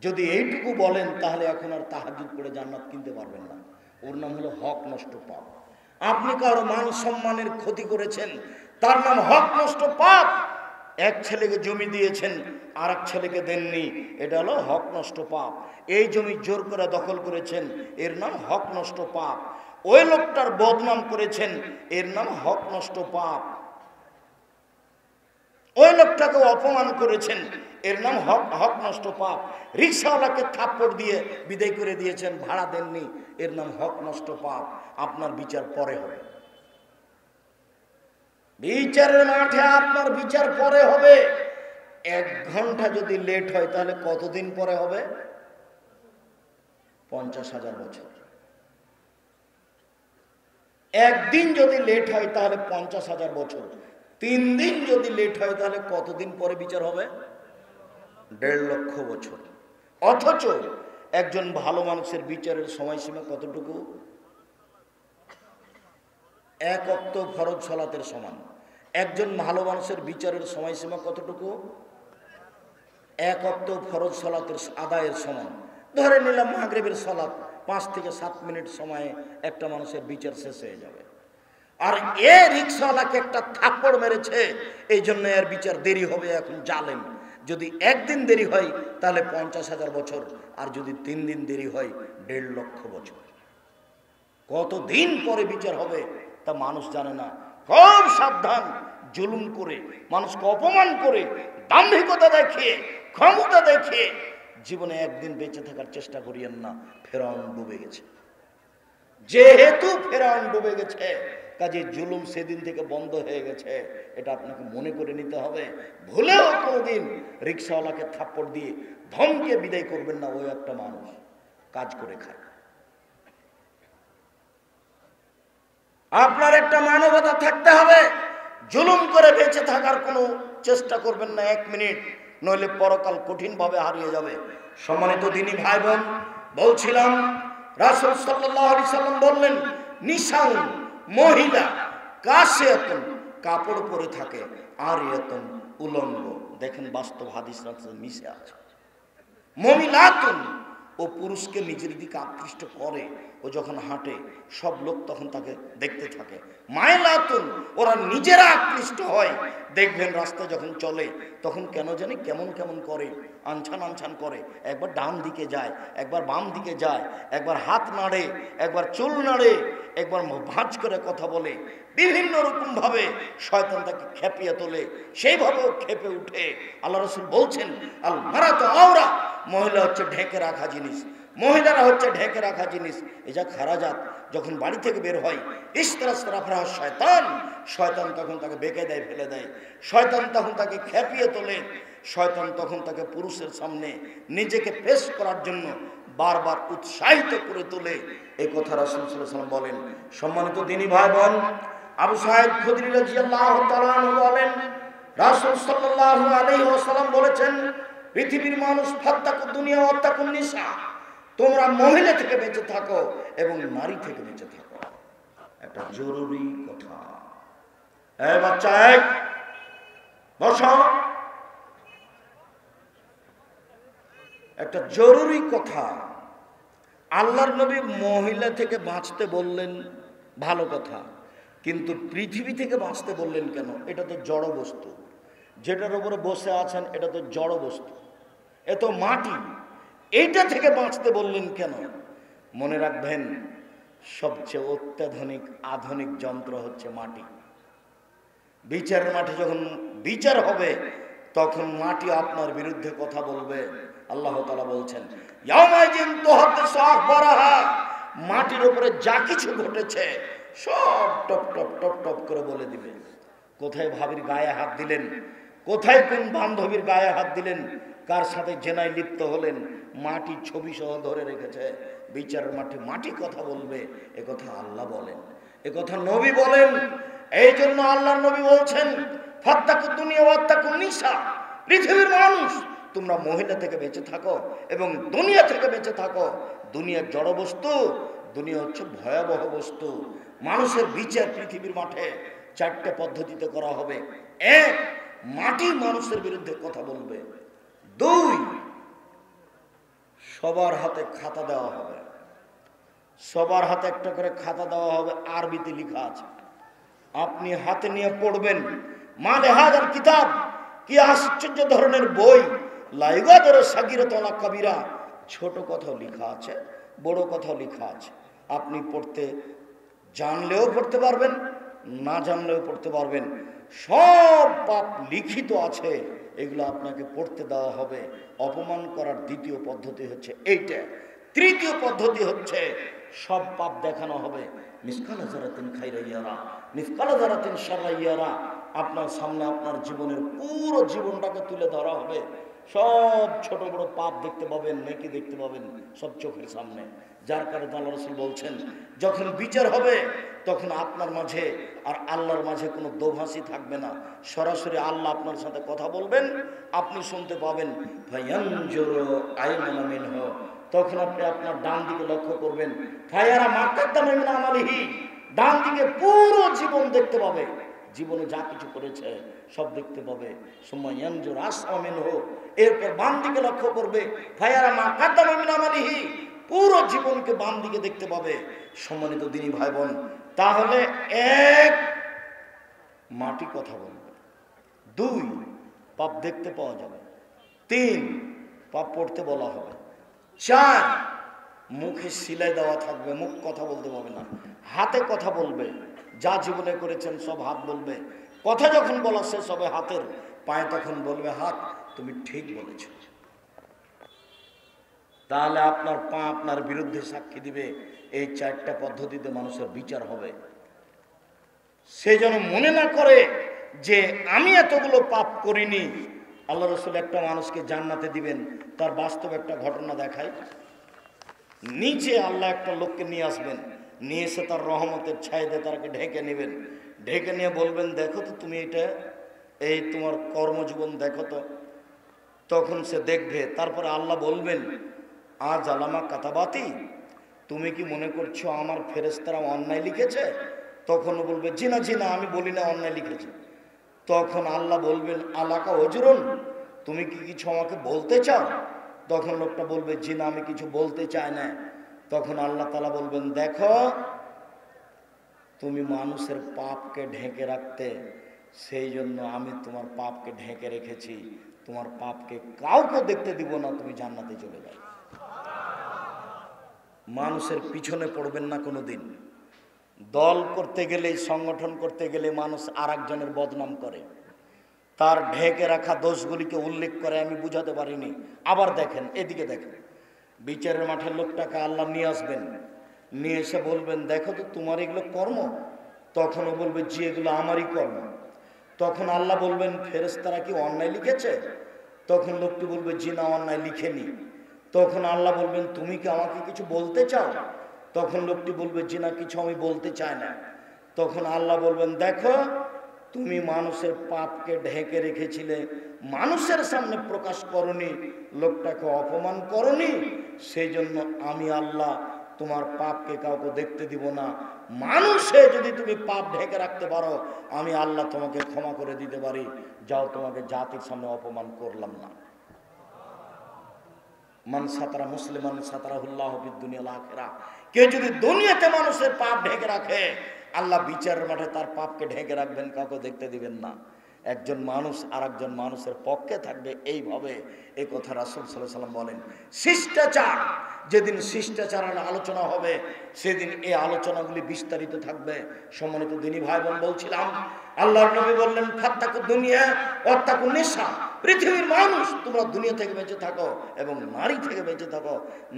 যদি এইটুকু বলেন তাহলে এখন আর তাহাজ্জুদ পড়ে জান্নাত কিনতে পারবেন না। ওর নাম হলো হক নষ্ট পাপ। আপনি কারো মান সম্মানের ক্ষতি করেছেন, তার নাম হক নষ্ট পাপ। এক ছেলেকে জমি দিয়েছেন, আর এক ছেলেকে দেননি, এটা হলো হক নষ্ট পাপ। এই জমি জোর করে দখল করেছেন, এর নাম হক নষ্ট পাপ। ওই লোকটার বদনাম করেছেন, এর নাম হক নষ্ট পাপ। ওই লোকটাকে অপমান করেছেন, এর নাম হক নষ্ট পাপ। রিকশাওয়ালাকে থাপ্পড় দিয়ে বিদায় করে দিয়েছেন, ভাড়া দেননি, এর নাম হক নষ্ট পাপ। আপনার বিচার পরে হবে, বিচারের মাঠে আপনার বিচার পরে হবে। 1 ঘন্টা যদি লেট হয় তাহলে কতদিন পরে হবে? 50,000 বছর। একদিন যদি লেট হয় তাহলে 50,000 বছর। 3 দিন যদি লেট হয় তাহলে কতদিন পরে বিচার হবে? 1.5 লক্ষ বছর। অথচ একজন ভালো মানুষের বিচারের সময়সীমা কতটুকু? 1 ওয়াক্ত ফরজ সালাতের সমান। একজন ভালো মানুষের বিচারের সময়সীমা কতটুকু? 1 ওয়াক্ত ফরজ সালাতের আদায়ের সমান। ধরে নিলাম মাগরিবের সালাত 5 থেকে 7 মিনিট সময়ে একটা মানুষের বিচার শেষ হয়ে যাবে। আর এ রিকশাওয়ালাকে একটা থাপ্পড় মেরেছে, এই জন্য এর বিচার দেরি হবে, এখন জালেম। যদি 1 দিন দেরি হয় তাহলে 50,000 বছর, আর যদি 3 দিন দেরি হয় 1.5 লক্ষ বছর। কতদিন পরে বিচার হবে তা মানুষ জানে না। খুব সাবধান। জুলুম করে, মানুষকে অপমান করে, দাম্ভিকতা দেখিয়ে, ক্ষমতা দেখিয়ে জীবনে একদিন বেঁচে থাকার চেষ্টা করিয়েন না। ফেরাউন ডুবে গেছে। যেহেতু ফেরাউন ডুবে গেছে, কাজে জুলুম সেদিন থেকে বন্ধ হয়ে গেছে, এটা আপনাকে মনে করে নিতে হবে। ভুলেও কোনোদিন রিকশাওয়ালাকে থাপ্পড় দিয়ে ধমকে বিদায় করবেন না। ওই একটা মানুষ কাজ করে খায়। আপনার একটা মানবতা থাকতে হবে। জুলুম করে বেঁচে থাকার কোনো চেষ্টা করবেন না 1 মিনিট, নইলে পরকাল কঠিনভাবে হারিয়ে যাবে। সম্মানিত দিনী ভাই বোন, বলছিলাম রাসূল সাল্লাল্লাহু আলাইহি সাল্লাম বললেন, নিসাউন মহিলা, কাসিয়াতুন কাপড় পরে থাকে, আরিয়াতুন উলঙ্গ। দেখেন বাস্তব হাদিস রাসূল মিশে আছে। মহিলাতুন ও পুরুষকে নিজের দিকে আকৃষ্ট করে, ও যখন হাঁটে সব লোক তখন তাকে দেখতে থাকে। মাইলাতুন ওরা নিজেরা আকৃষ্ট হয়। দেখবেন রাস্তায় যখন চলে তখন কেন জানি কেমন কেমন করে, আনছান আনছান করে। একবার ডান দিকে যায়, একবার বাম দিকে যায়, একবার হাত নাড়ে, একবার চুল নাড়ে, একবার ভাঁজ করে কথা বলে। বিভিন্ন রকম ভাবে শয়তান তাকে খেপিয়ে তোলে, সেইভাবেও খেপে উঠে। আল্লাহ রাসূল বলছেন, আল মারাতু আওরা, মহিলা হচ্ছে ঢেকে রাখা জিনিস, মহিলারা হচ্ছে ঢেকে রাখা জিনিস। এই যা খারাজাত যখন বাড়ি থেকে বের হয়, ইস্তারাফরা শয়তান, শয়তান তখন তাকে বেঁকে দেয়, ফেলে দেয়। শয়তান তখন তাকে খেপিয়ে তোলে। শয়তান তখন তাকে পুরুষের সামনে নিজেকে পেশ করার জন্য বারবার উৎসাহিত করে তোলে। এই কথা রাসূল সাল্লাল্লাহু আলাইহি ওয়াসাল্লাম বলেন। সম্মানিত দ্বীনি ভাই বোন, আবু সাঈদ খুদরি রাদিয়াল্লাহু তাআলা আনহু বলেন, রাসূল সাল্লাল্লাহু আলাইহি ওয়াসাল্লাম বলেছেন, পৃথিবীর মানুষ ফাত্তাকু দুনিয়া ওয়াত্তাকুন নিসা, তোমরা মহিলা থেকে বেঁচে থাকো এবং নারী থেকে বেঁচে থাকো। একটা জরুরি কথা। এই বাচ্চা, বসো। একটা জরুরি কথা। আল্লাহর নবী মহিলা থেকে বাঁচতে বললেন, ভালো কথা, কিন্তু পৃথিবী থেকে বাঁচতে বললেন কেন? এটা তো জড় বস্তু। যেটার উপরে বসে আছেন এটা তো জড় বস্তু, এ তো মাটি। এইটা থেকে বাঁচতে বললেন কেন? মনে রাখবেন, সবচেয়ে অত্যাধুনিক আধুনিক যন্ত্র হচ্ছে মাটি। বিচারের মাঠে যখন বিচার হবে তখন মাটি আপনার বিরুদ্ধে কথা বলবে। আল্লাহ তাআলা বলছেন, ইয়াউমাইজিন তুহাদ্দিসু আখবারাহা, মাটির উপরে যা কিছু ঘটেছে সব টপ টপ টপ টপ করে বলে দিবে। কোথায় ভাবির গায়ে হাত দিলেন, কোথায় কোন বান্ধবীর গায়ে হাত দিলেন, কার সাথে জেনায় লিপ্ত হলেন, মাটি ছবি সহ ধরে রেখেছে। বিচারের মাঠে মাটি কথা বলবে, এ কথা আল্লাহ বলেন, এ কথা নবী বলেন। এই জন্য আল্লাহর নবী বলছেন, ফাত্তাকু দুনিয়া ওয়াত্তাকুন নিসা, পৃথিবীর মানুষ তোমরা মহিলা থেকে বেঁচে থাকো এবং দুনিয়া থেকে বেঁচে থাকো। দুনিয়ার জড় বস্তু, দুনিয়া হচ্ছে ভয়াবহ বস্তু। মানুষের বিচার পৃথিবীর মাঠে 4টে পদ্ধতিতে করা হবে। 1, মাটি মানুষের বিরুদ্ধে কথা বলবে। 2, সবার হাতে খাতা দেওয়া হবে, সবার হাতে একটা করে খাতা দেওয়া হবে, আরবিতে লেখা আছে, আপনি হাতে নিয়ে পড়বেন। মানে হাজার কিতাব, কি আশ্চর্য ধরনের বই, লাইগাদের সাগিরতলা কবিরা, ছোট কথাও লেখা আছে, বড় কথাও লেখা আছে। আপনি পড়তে জানলেও পড়তে পারবেন, না জানলেও পড়তে পারবেন। সব পাপ লিখিত আছে, এগুলো আপনাকে পড়তে দেওয়া হবে। অপমান করার দ্বিতীয় পদ্ধতি হচ্ছে এইটা। তৃতীয় পদ্ধতি হচ্ছে সব পাপ দেখানো হবে। মিসকাল জারাতিন খাইরাইয়ারা, মিসকাল জারাতিন শাররাইয়ারা, আপনার সামনে আপনার জীবনের পুরো জীবনটাকে তুলে ধরা হবে। সব ছোট বড় পাপ দেখতে পাবেন, নেকি দেখতে পাবেন, সব চোখের সামনে। যার কারণে আল্লাহ রাসূল বলছেন, যখন বিচার হবে তখন আপনার মাঝে আর আল্লাহর মাঝে কোনো দোভাষী থাকবে না। সরাসরি আল্লাহ আপনার সাথে কথা বলবেন, আপনি শুনতে পাবেন। ফায়ানজুরু আইমানা মিনহু, তখন আপনি আপনার ডান দিকে লক্ষ্য করবেন। ফায়ারা মা কাদ্দামা মিন আমালিহি, ডান দিকে পুরো জীবন দেখতে পাবে, জীবনে যা কিছু করেছে সব দেখতে পাবে। সুমাইয়ানজুর আসআ মিনহু, এরপর বাম দিকে লক্ষ্য করবে। ফায়ারা মা কাদ্দামা মিন আমালিহি, পুরো জীবনকে বাম দিকে দেখতে পাবে। সম্মানিত দিনী ভাই বোন, তাহলে 1, মাটি কথা বলবে। 2, পাপ দেখতে পাওয়া যাবে। 3, পাপ পড়তে বলা হবে। 4, মুখে সিলাই দেওয়া থাকবে, মুখ কথা বলতে পারবে না। হাতে কথা বলবে, যা জীবনে করেছেন সব হাত বলবে। কথা যখন বলা শেষ হবে হাতের, পায়ে তখন বলবে হাত, তুমি ঠিক বলেছ। তাহলে আপনার পা আপনার বিরুদ্ধে সাক্ষী দিবে। এই 4টা পদ্ধতিতে মানুষের বিচার হবে। সে যেন মনে না করে যে আমি এতগুলো পাপ করিনি। আল্লাহ রাসূল একটা মানুষকে জান্নাতে দিবেন, তার বাস্তব একটা ঘটনা দেখায়। নিচে আল্লাহ একটা লোককে নিয়ে আসবেন, নিয়ে এসে তার রহমতের ছায়াতে তাকে ঢেকে নেবেন। ঢেকে নিয়ে বলবেন, দেখো তো তুমি এটা, এই তোমার কর্মজীবন দেখো তো। তখন সে দেখবে। তারপরে আল্লাহ বলবেন, আজ আলামা কাতাবাতি, তুমি কি মনে করছো আমার ফেরেশতারা অন্যায় লিখেছে? তখন বলবে, জি না জি না, আমি বলি না অন্যায় লিখেছে। তখন আল্লাহ বলবেন, আলাকা ওজরুন, তুমি কি কিছু আমাকে বলতে চাও? তখন লোকটা বলবে, জি না, আমি কিছু বলতে চাই না। তখন আল্লাহ তাআলা বলবেন, দেখো তুমি মানুষের পাপকে ঢেকে রাখতে, সেই জন্য আমি তোমার পাপকে ঢেকে রেখেছি। তোমার পাপকে কাউকে দেখতে দিব না, তুমি জান্নাতে চলে যাবে। মানুষের পিছনে পড়বেন না কোনোদিন। দল করতে গেলে, সংগঠন করতে গেলে মানুষ আর একজনের বদনাম করে, তার ঢেকে রাখা দোষগুলিকে উল্লেখ করে, আমি বুঝাতে পারিনি। আবার দেখেন, এদিকে দেখেন, বিচারের মাঠের লোকটাকে আল্লাহ নিয়ে আসবেন, নিয়ে এসে বলবেন, দেখো তো তোমার এগুলো কর্ম। তখনও বলবে, জি এগুলো আমারই কর্ম। তখন আল্লাহ বলবেন, ফেরেশতারা কি অন্যায় লিখেছে? তখন লোকটি বলবে, জি না, অন্যায় লিখেনি। তখন আল্লাহ বলবেন, তুমি কি আমাকে কিছু বলতে চাও? তখন লোকটি বলবে, জি না, কিছু আমি বলতে চাই না। তখন আল্লাহ বলবেন, দেখো তুমি মানুষের পাপকে ঢেকে রেখেছিলে, মানুষের সামনে প্রকাশ করনি, লোকটাকে অপমান করনি, সেই জন্য আমি আল্লাহ তোমার পাপকে কাউকে দেখতে দিব না। মানুষে যদি তুমি পাপ ঢেকে রাখতে পারো, আমি আল্লাহ তোমাকে ক্ষমা করে দিতে পারি। যাও, তোমাকে জাতির সামনে অপমান করলাম না। মান সাতারা মুসলিমান সাতারাহুল্লাহ ফিদ দুনিয়া ওয়াল আখিরাহ, কেউ যদি দুনিয়াতে মানুষের পাপ ঢেকে রাখে, আল্লাহ বিচারের মাঠে তার পাপকে ঢেকে রাখবেন, কাউকে দেখতে দিবেন না। একজন মানুষ আর একজন মানুষের পক্ষে থাকবে, এইভাবে এই কথা রাসূল সাল্লাল্লাহু আলাইহি ওয়াসাল্লাম বলেন। শিষ্টাচার, যেদিন শিষ্টাচারের আলোচনা হবে, সেদিন এই আলোচনাগুলি বিস্তারিত থাকবে। সম্মানিত দিনী ভাই বোন, বলছিলাম আল্লাহর নবী বললেন, ফাত্তাকু দুনিয়া ওয়াত্তাকু নিসা, পৃথিবীর মানুষ তোমরা দুনিয়া থেকে বেঁচে থাকো এবং নারী থেকে বেঁচে থাকো।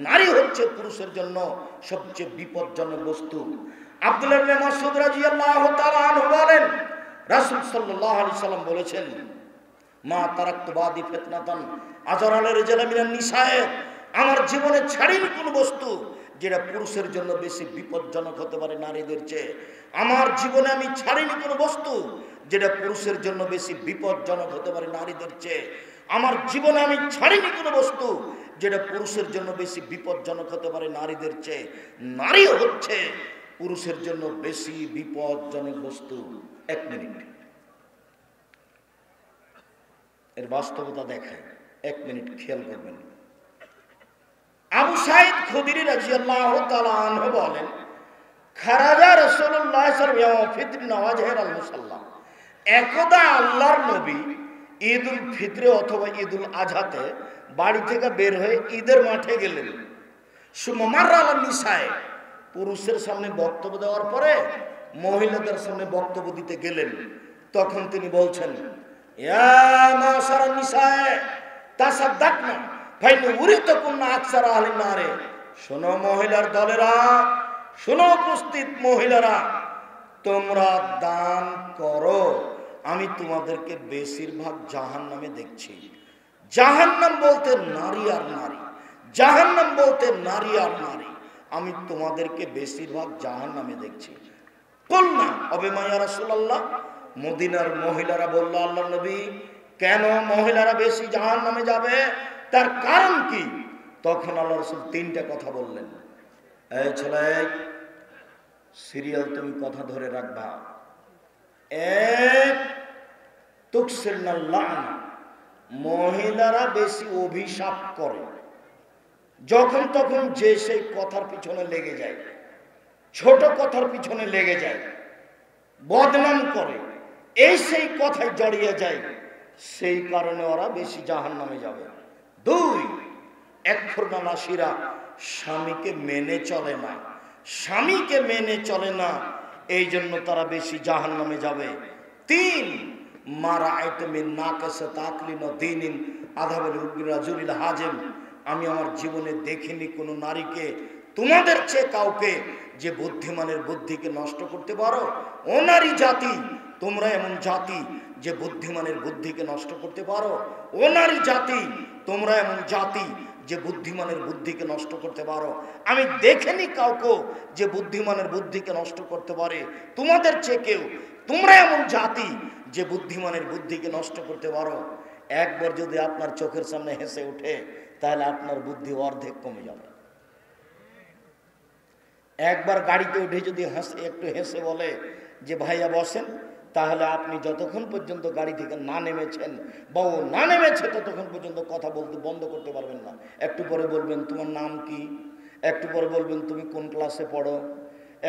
নারী হচ্ছে পুরুষের জন্য সবচেয়ে বিপজ্জনক বস্তু। আব্দুল্লাহ ইবনে মাসউদ রাদিয়াল্লাহু তাআলা আনহু বলেন, রাসূল সাল্লাল্লাহু আলাইহি সাল্লাম বলেছেন, মা তারাক্তু বাদি ফিতনাতান আজরালের রিজালা মিনান নিসায়ে, আমার জীবনে ছাড়িনি কোন বস্তু যেটা পুরুষের জন্য বেশি বিপজ্জনক হতে পারে নারীদের চেয়ে। আমার জীবনে আমি ছাড়িনি কোনো বস্তু যেটা পুরুষের জন্য বেশি বিপজ্জনক হতে পারে নারীদের চেয়ে। আমার জীবনে আমি ছাড়িনি কোনো বস্তু যেটা পুরুষের জন্য বেশি বিপজ্জনক হতে পারে নারীদের চেয়ে। নারী হচ্ছে পুরুষের জন্য বেশি বিপজ্জনক বস্তু। 1 মিনিট, এর বাস্তবতা দেখায়, 1 মিনিট খেয়াল করবেন। আবু সাঈদ খুদরি রাদিয়াল্লাহু তাআলা আনহু বলেন, খারাজা রাসূলুল্লাহ সাল্লাল্লাহু আলাইহি ফিতর নওয়াজের আল মুসাল্লা, একদা আল্লাহর নবী ঈদুল ফিতরে অথবা ঈদুল আজহাতে বাড়ি থেকে বের হয়ে ঈদের মাঠে গেলেন। সুমাররা আলা নিসায়ে, পুরুষের সামনে বক্তব্য দেওয়ার পরে মহিলাদের সামনে বক্তব্য দিতে গেলেন। তখন তিনি বলছেন, ইয়া মাশারা নিসায়ে তাসাদ্দাকনা ফাইন উরিতুকুন্না আকসার আহলিন নারে, শোনো মহিলার দলেরা, শোনো উপস্থিত মহিলারা, তোমরা দান করো, আমি তোমাদেরকে বেশিরভাগ জাহান্নামে দেখছি। জাহান্নাম বলতে নারী আর নারী, জাহান্নাম বলতে নারী আর নারী, আমি তোমাদেরকে বেশিরভাগ জাহান্নামে দেখছি। কুলনা অবিমা ইয়া রাসূলুল্লাহ, মদিনার মহিলারা বলল, আল্লাহর নবী কেন মহিলারা বেশি জাহান্নামে যাবে, তার কারণ কি? তখন আল্লাহ রাসূল 3টা কথা বললেন। এই ছেলে, সিরিয়াল তুমি কথা ধরে রাখবা। 1, তুকসিরনাল লা'ন, মহিলারা বেশি অভিশাপ করে। যখন তখন যে সেই কথার পিছনে লেগে যায়, ছোট কথার পিছনে লেগে যায়, বদনাম করে, এই সেই কথায় জড়িয়ে যায়, সেই কারণে ওরা বেশি জাহান্নামে যাবে। 2, একফুরনা নাসিরা, স্বামীকে মেনে চলে না, স্বামীকে মেনে চলে না, এই জন্য তারা বেশি জাহান্নামে যাবে। 3, মারা আইতমিন নাকাসা তাকলিন দ্বীনিন আযাবুল রাজুলিল হাজিম, আমি আমার জীবনে দেখিনি কোনো নারীকে তোমাদের চেয়ে কাউকে যে বুদ্ধিমানের বুদ্ধিকে নষ্ট করতে পারো। ও নারী জাতি, তোমরা এমন জাতি যে বুদ্ধিমানের বুদ্ধিকে নষ্ট করতে পারো। ও নারী জাতি, তোমরা এমন জাতি যে বুদ্ধিমানের বুদ্ধিকে নষ্ট করতে পারো। আমি দেখিনি কাউকে যে বুদ্ধিমানের বুদ্ধিকে নষ্ট করতে পারে তোমাদের চেয়ে কেউ। তোমরা এমন জাতি যে বুদ্ধিমানের বুদ্ধিকে নষ্ট করতে পারো। একবার যদি আপনার চোখের সামনে হেসে ওঠে, তাহলে আপনার বুদ্ধি অর্ধেক কমে যাবে। একবার গাড়িতে উঠে যদি একটু হেসে বলে যে ভাইয়া বসেন, তাহলে আপনি যতক্ষণ পর্যন্ত গাড়ি থেকে না নেমেছেন বা ও না নেমেছে ততক্ষণ পর্যন্ত কথা বলতে বন্ধ করতে পারবেন না। একটু পরে বলবেন তোমার নাম কি, একটু পরে বলবেন তুমি কোন ক্লাসে পড়ো,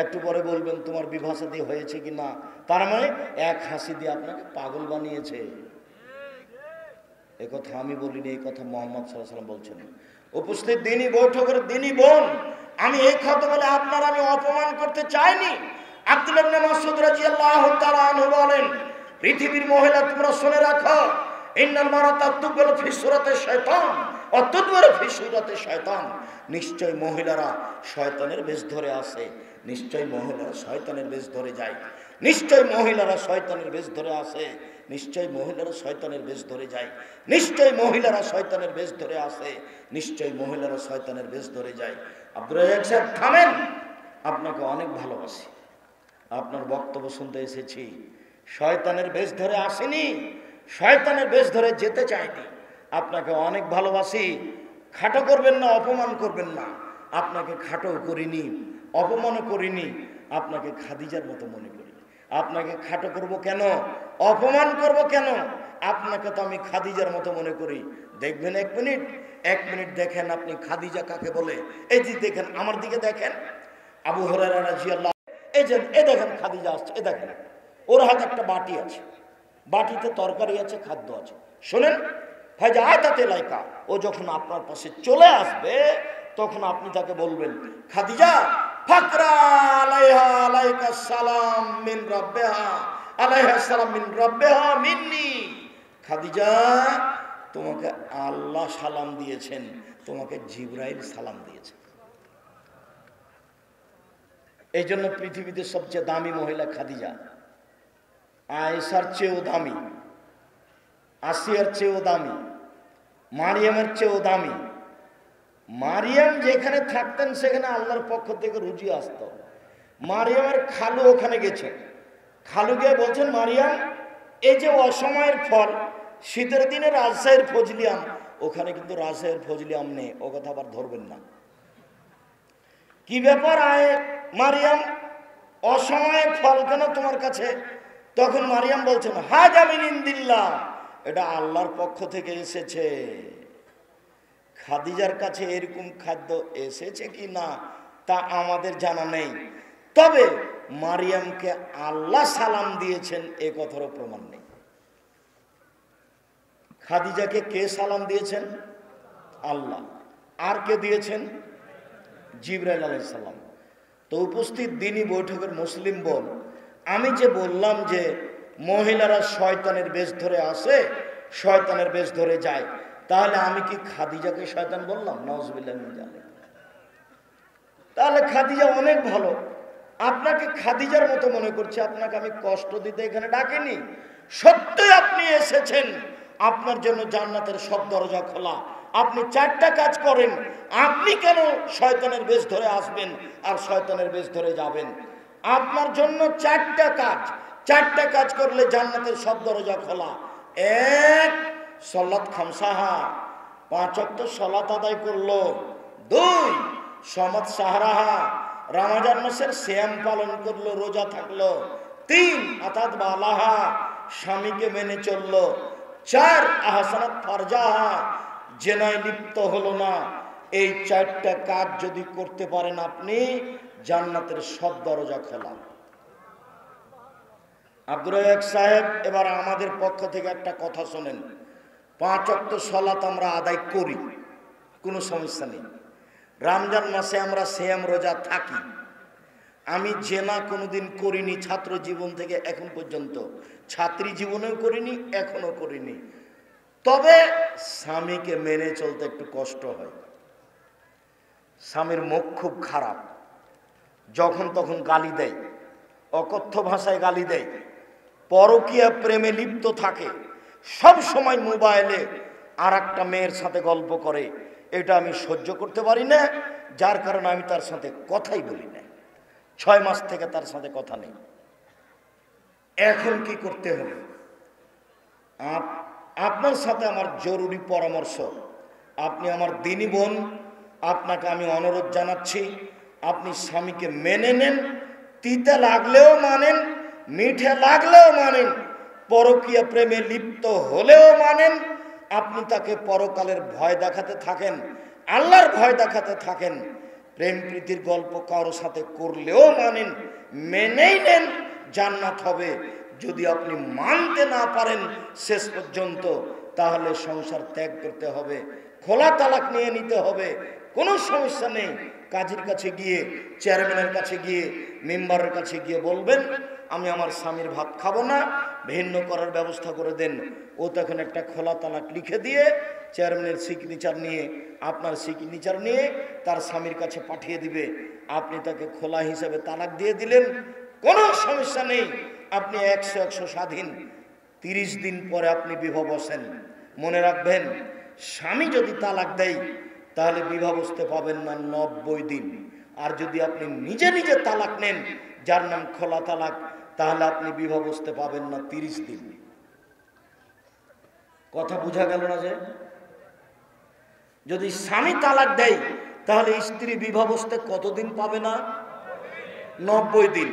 একটু পরে বলবেন তোমার বিবাহ শাদী হয়েছে কি না। তার মানে এক হাসি দিয়ে আপনাকে পাগল বানিয়েছে। এ কথা আমি বলিনি, এই কথা মুহাম্মদ সাল্লাল্লাহু আলাইহি ওয়াসাল্লাম বলছেন। উপস্থিত দিনী বৈঠকের দিনী বোন, আমি এই কথা বলে আপনার আমি অপমান করতে চাইনি। আব্দুল্লাহ ইবনে মাসউদ রাদিয়াল্লাহু তাআলা আনহু বলেন, পৃথিবীর মহিলা তোমরা শুনে রাখো, ইন্নাল মারাতা তুকবালু ফি সূরাতি শাইতান ওয়া তুদবারু ফি সূরাতি শাইতান, নিশ্চয় মহিলারা শয়তানের বেশ ধরে আসে, নিশ্চয় মহিলারা শয়তানের বেশ ধরে যায়, নিশ্চয় মহিলারা শয়তানের বেশ ধরে আসে, নিশ্চয় মহিলারা শয়তানের বেশ ধরে যায়, নিশ্চয় মহিলারা শয়তানের বেশ ধরে আসে, নিশ্চয় মহিলারা শয়তানের বেশ ধরে যায়। আব্দুর রাজ্জাক সাহেব থামেন, আপনাকে অনেক ভালোবাসি, আপনার বক্তব্য শুনতে এসেছি। শয়তানের বেশ ধরে আসেনি, শয়তানের বেশ ধরে যেতে চাইনি। আপনাকে অনেক ভালোবাসি, খাটো করবেন না, অপমান করবেন না। আপনাকে খাটো করিনি, অপমানও করিনি, আপনাকে খাদিজার মতো মনে করি। আপনাকে খাটো করব কেন, অপমান করব কেন? আপনাকে তো আমি খাদিজার মতো মনে করি। দেখবেন 1 মিনিট দেখেন আপনি খাদিজা কাকে বলে। এই যে দেখেন, আমার দিকে দেখেন, আবু হুরায়রা রাদিয়াল্লাহু, এই যে এ দেখেন খাদিজা আসছে, এ দেখেন ওর হাতে একটা বাটি আছে, বাটিতে তরকারি আছে, খাদ্য আছে। শোনেন, ফাইজা আতাতে লাইকা, ও যখন আপনার পাশে চলে আসবে তখন আপনি তাকে বলবেন, খাদিজা ফাকরা আলাইহা আলাইকা সালাম মিন রাব্বিহা আলাইহা সালাম মিন রাব্বিহা মিন্নি। খাদিজা, তোমাকে আল্লাহ সালাম দিয়েছেন, তোমাকে জিবরাইল সালাম দিয়েছেন। এই জন্য পৃথিবীতে সবচেয়ে দামি মহিলা খাদিজা, আয়েশার চেয়েও দামি। আসিয়ার চেয়েও দামি, মারিয়ামের চেয়েও দামি। মারিয়াম যেখানে থাকতেন সেখানে আল্লাহর পক্ষ থেকে রুজি আসত। মারিয়ামের খালু ওখানে গেছেন, খালু গিয়ে বলছেন, মারিয়াম এই যে অসময়ের ফল, শীতের দিনে রাজশাহীর ফজলি আম, ওখানে কিন্তু রাজশাহীর ফজলি আম নেই, ও কথা আবার ধরবেন না। কি ব্যাপার আয় মারিয়াম, অসময়ের ফল কেন তোমার কাছে? তখন মারিয়াম বলছেন, হাজা মিন ইনদিল্লাহ, এটা আল্লাহর পক্ষ থেকে এসেছে। খাদিজার কাছে এরকম খাদ্য এসেছে কি না তা আমাদের জানা নেই, তবে মারিয়ামকে আল্লাহ সালাম দিয়েছেন এ কথারও প্রমাণ নেই। খাদিজাকে কে সালাম দিয়েছেন? আল্লাহ। আর কে দিয়েছেন? জিবরাইল আলাইহিস সালাম। তো উপস্থিত দিনই বৈঠকের মুসলিম বোন, আমি যে বললাম যে মহিলারা শয়তানের বেশ ধরে আসে, শয়তানের বেশ ধরে যায়, তাহলে আমি কি খাদিজাকে শয়তান বললাম? নাউজুবিল্লাহ মিন যালিক। তাহলে খাদিজা অনেক ভালো, আপনাকে খাদিজার মতো মনে করছে, আপনাকে আমি কষ্ট দিতে এখানে ডাকিনি। সত্যই আপনি এসেছেন, আপনার জন্য জান্নাতের সব দরজা খোলা। আপনি 4টা কাজ করেন, আপনি কেন শয়তানের বেশ ধরে আসবেন আর শয়তানের বেশ ধরে যাবেন? আপনার জন্য 4টা কাজ, 4টা কাজ করলে জান্নাতের সব দরজা খোলা। 1, সলাত খামসাহা, 5 ওয়াক্ত সলাত আদায় করলো। 2, সমাত সাহারাহা, রমজান মাসের সিয়াম পালন করলো, রোজা থাকলো। 3, আতাত বালাহা, স্বামীকে মেনে চললো। 4, আহসানাত ফারজাহা, জেনায় লিপ্ত হলো না। এই 4টা কাজ যদি করতে পারেন আপনি, জান্নাতের সব দরজা খোলা। আব্দুর রাজ্জাক সাহেব, এবার আমাদের পক্ষ থেকে একটা কথা শোনেন। 5 ওয়াক্ত সালাত আমরা আদায় করি, কোনো সমস্যা নেই। রমজান মাসে আমরা সিয়াম রোজা থাকি। আমি জেনা কোনোদিন করিনি ছাত্র জীবন থেকে এখন পর্যন্ত, ছাত্রী জীবনেও করিনি, এখনো করিনি। তবে স্বামীকে মেনে চলতে একটু কষ্ট হয়। স্বামীর মুখ খুব খারাপ, যখন তখন গালি দেয়, অকথ্য ভাষায় গালি দেয়, পরকীয়া প্রেমে লিপ্ত থাকে, সব সময় মোবাইলে আর একটা মেয়ের সাথে গল্প করে। এটা আমি সহ্য করতে পারি না, যার কারণে আমি তার সাথে কথাই বলি না। 6 মাস থেকে তার সাথে কথা নেই। এখন কি করতে হবে? আপনার সাথে আমার জরুরি পরামর্শ। আপনি আমার দিনী বোন, আপনাকে আমি অনুরোধ জানাচ্ছি, আপনি স্বামীকে মেনে নেন। তিতে লাগলেও মানেন, মিঠে লাগলেও মানেন, পরকীয়া প্রেমে লিপ্ত হলেও মানেন। আপনি তাকে পরকালের ভয় দেখাতে থাকেন, আল্লাহর ভয় দেখাতে থাকেন। প্রেম প্রীতির গল্প কারো সাথে করলেও মানেন, মেনেই নেন, জান্নাত হবে। যদি আপনি মানতে না পারেন শেষ পর্যন্ত, তাহলে সংসার ত্যাগ করতে হবে, খোলা তালাক নিয়ে নিতে হবে। কোনো সমস্যা নেই। কাজীর কাছে গিয়ে, চেয়ারম্যানের কাছে গিয়ে, মেম্বারের কাছে গিয়ে বলবেন, আমি আমার স্বামীর ভাত খাবো না, ভিন্ন করার ব্যবস্থা করে দেন। ও তখন একটা খোলা তালাক লিখে দিয়ে চেয়ারম্যানের সিগনেচার নিয়ে, আপনার সিগনেচার নিয়ে তার স্বামীর কাছে পাঠিয়ে দিবে। আপনি তাকে খোলা হিসাবে তালাক দিয়ে দিলেন, কোনো সমস্যা নেই। আপনি 100 স্বাধীন। 30 দিন পরে আপনি বিবাহ বসেন। মনে রাখবেন, স্বামী যদি তালাক দেয় তাহলে বিবাহ বসতে পাবেন না 90 দিন। আর যদি আপনি নিজে নিজে তালাক নেন, যার নাম খোলা তালাক, তাহলে আপনি বিবাহ বসতে পাবেন না 30 দিন। কথা বোঝা গেল না? যে যদি স্বামী তালাক দেয় তাহলে স্ত্রী বিবাহ বসতে কতদিন পাবে না? 90 দিন।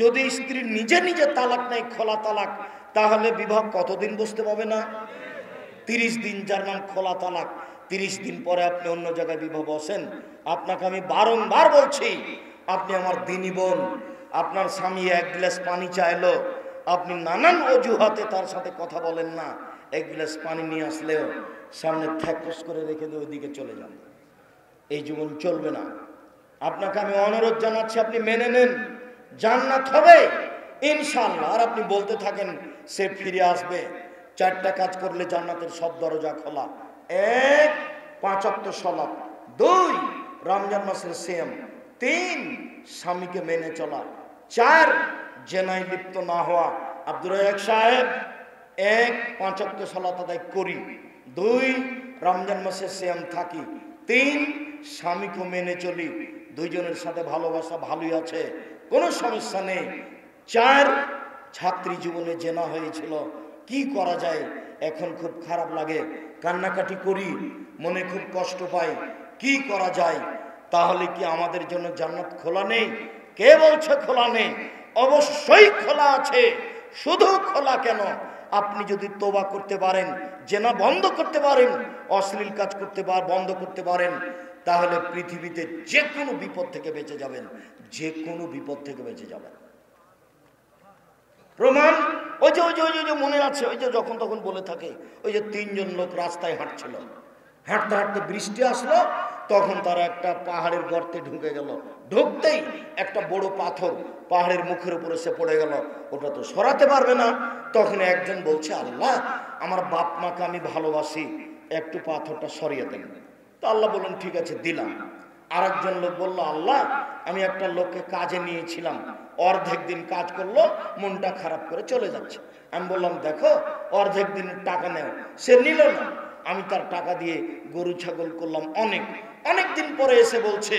যদি স্ত্রী নিজে নিজে তালাক নেয়, খোলা তালাক, তাহলে বিবাহ কতদিন বসতে পাবে না? 30 দিন, যার নাম খোলা তালাক। 30 দিন পরে আপনি অন্য জায়গায় বিবাহ বসেন। আপনাকে আমি বারংবার বলছি, আপনি আমার দিনী বোন, আপনার স্বামী 1 গ্লাস পানি চাইলো, আপনি নানান অজুহাতে তার সাথে কথা বলেন না। 1 গ্লাস পানি নিয়ে আসলেও সামনে থ্যাকস করে রেখে দিয়ে ওইদিকে চলে যান। এই জীবন চলবে না। আপনাকে আমি অনুরোধ জানাচ্ছি, আপনি মেনে নেন, জান্নাত হবে ইনশাআল্লাহ। আর আপনি বলতে থাকেন সে ফিরে আসবে। 4টা কাজ করলে জান্নাতের সব দরজা খোলা। 1, 5 ওয়াক্ত সালাত। 2, রমজান মাসের সিয়াম। 3, স্বামীকে মেনে চলা। 4, জেনায় লিপ্ত না হওয়া। আব্দুর রাজ্জাক সাহেব, এক 5 ওয়াক্ত সালাত আদায় করি, 2 রমজান মাসে সিয়াম থাকি, 3 স্বামীকে মেনে চলি, দুইজনের সাথে ভালোবাসা ভালোই আছে, কোনো সমস্যা নেই, 4 ছাত্রী জীবনে জেনা হয়েছিল, কি করা যায়, এখন খুব খারাপ লাগে, কান্নাকাটি করি, মনে খুব কষ্ট পাই, কি করা যায়? তাহলে কি আমাদের জন্য জান্নাত খোলা নেই? কে বলছে খোলা নেই? অবশ্যই খোলা আছে। শুধু খোলা কেন, আপনি যদি তওবা করতে পারেন, জেনা বন্ধ করতে পারেন, অশ্লীল কাজ করতে বন্ধ করতে পারেন, তাহলে পৃথিবীতে যে কোনো বিপদ থেকে বেঁচে যাবেন, যে কোনো বিপদ থেকে বেঁচে যাবেন। প্রমাণ ওই যে মনে আছে, ওই যে যখন তখন বলে থাকে, ওই যে 3 জন লোক রাস্তায় হাঁটছিল, হাঁটতে হাঁটতে বৃষ্টি আসলো, তখন তারা একটা পাহাড়ের গর্তে ঢুকে গেল, ঢুকতেই একটা বড় পাথর পাহাড়ের মুখের উপরে সে পড়ে গেল, ওটা তো সরাতে পারবে না। তখন একজন বলছে, আল্লাহ, আমার বাপ মাকে আমি ভালোবাসি, একটু পাথরটা সরিয়ে দেন। তো আল্লাহ বললেন, ঠিক আছে, দিলাম। আরেকজন লোক বলল, আল্লাহ, আমি একটা লোককে কাজে নিয়েছিলাম, অর্ধেক দিন কাজ করলো, মনটা খারাপ করে চলে যাচ্ছে। আমি বললাম, দেখো, অর্ধেক দিনের টাকা নেও। সে নিল না। আমি তার টাকা দিয়ে গরু ছাগল করলাম অনেক, অনেক দিন পরে এসে বলছে,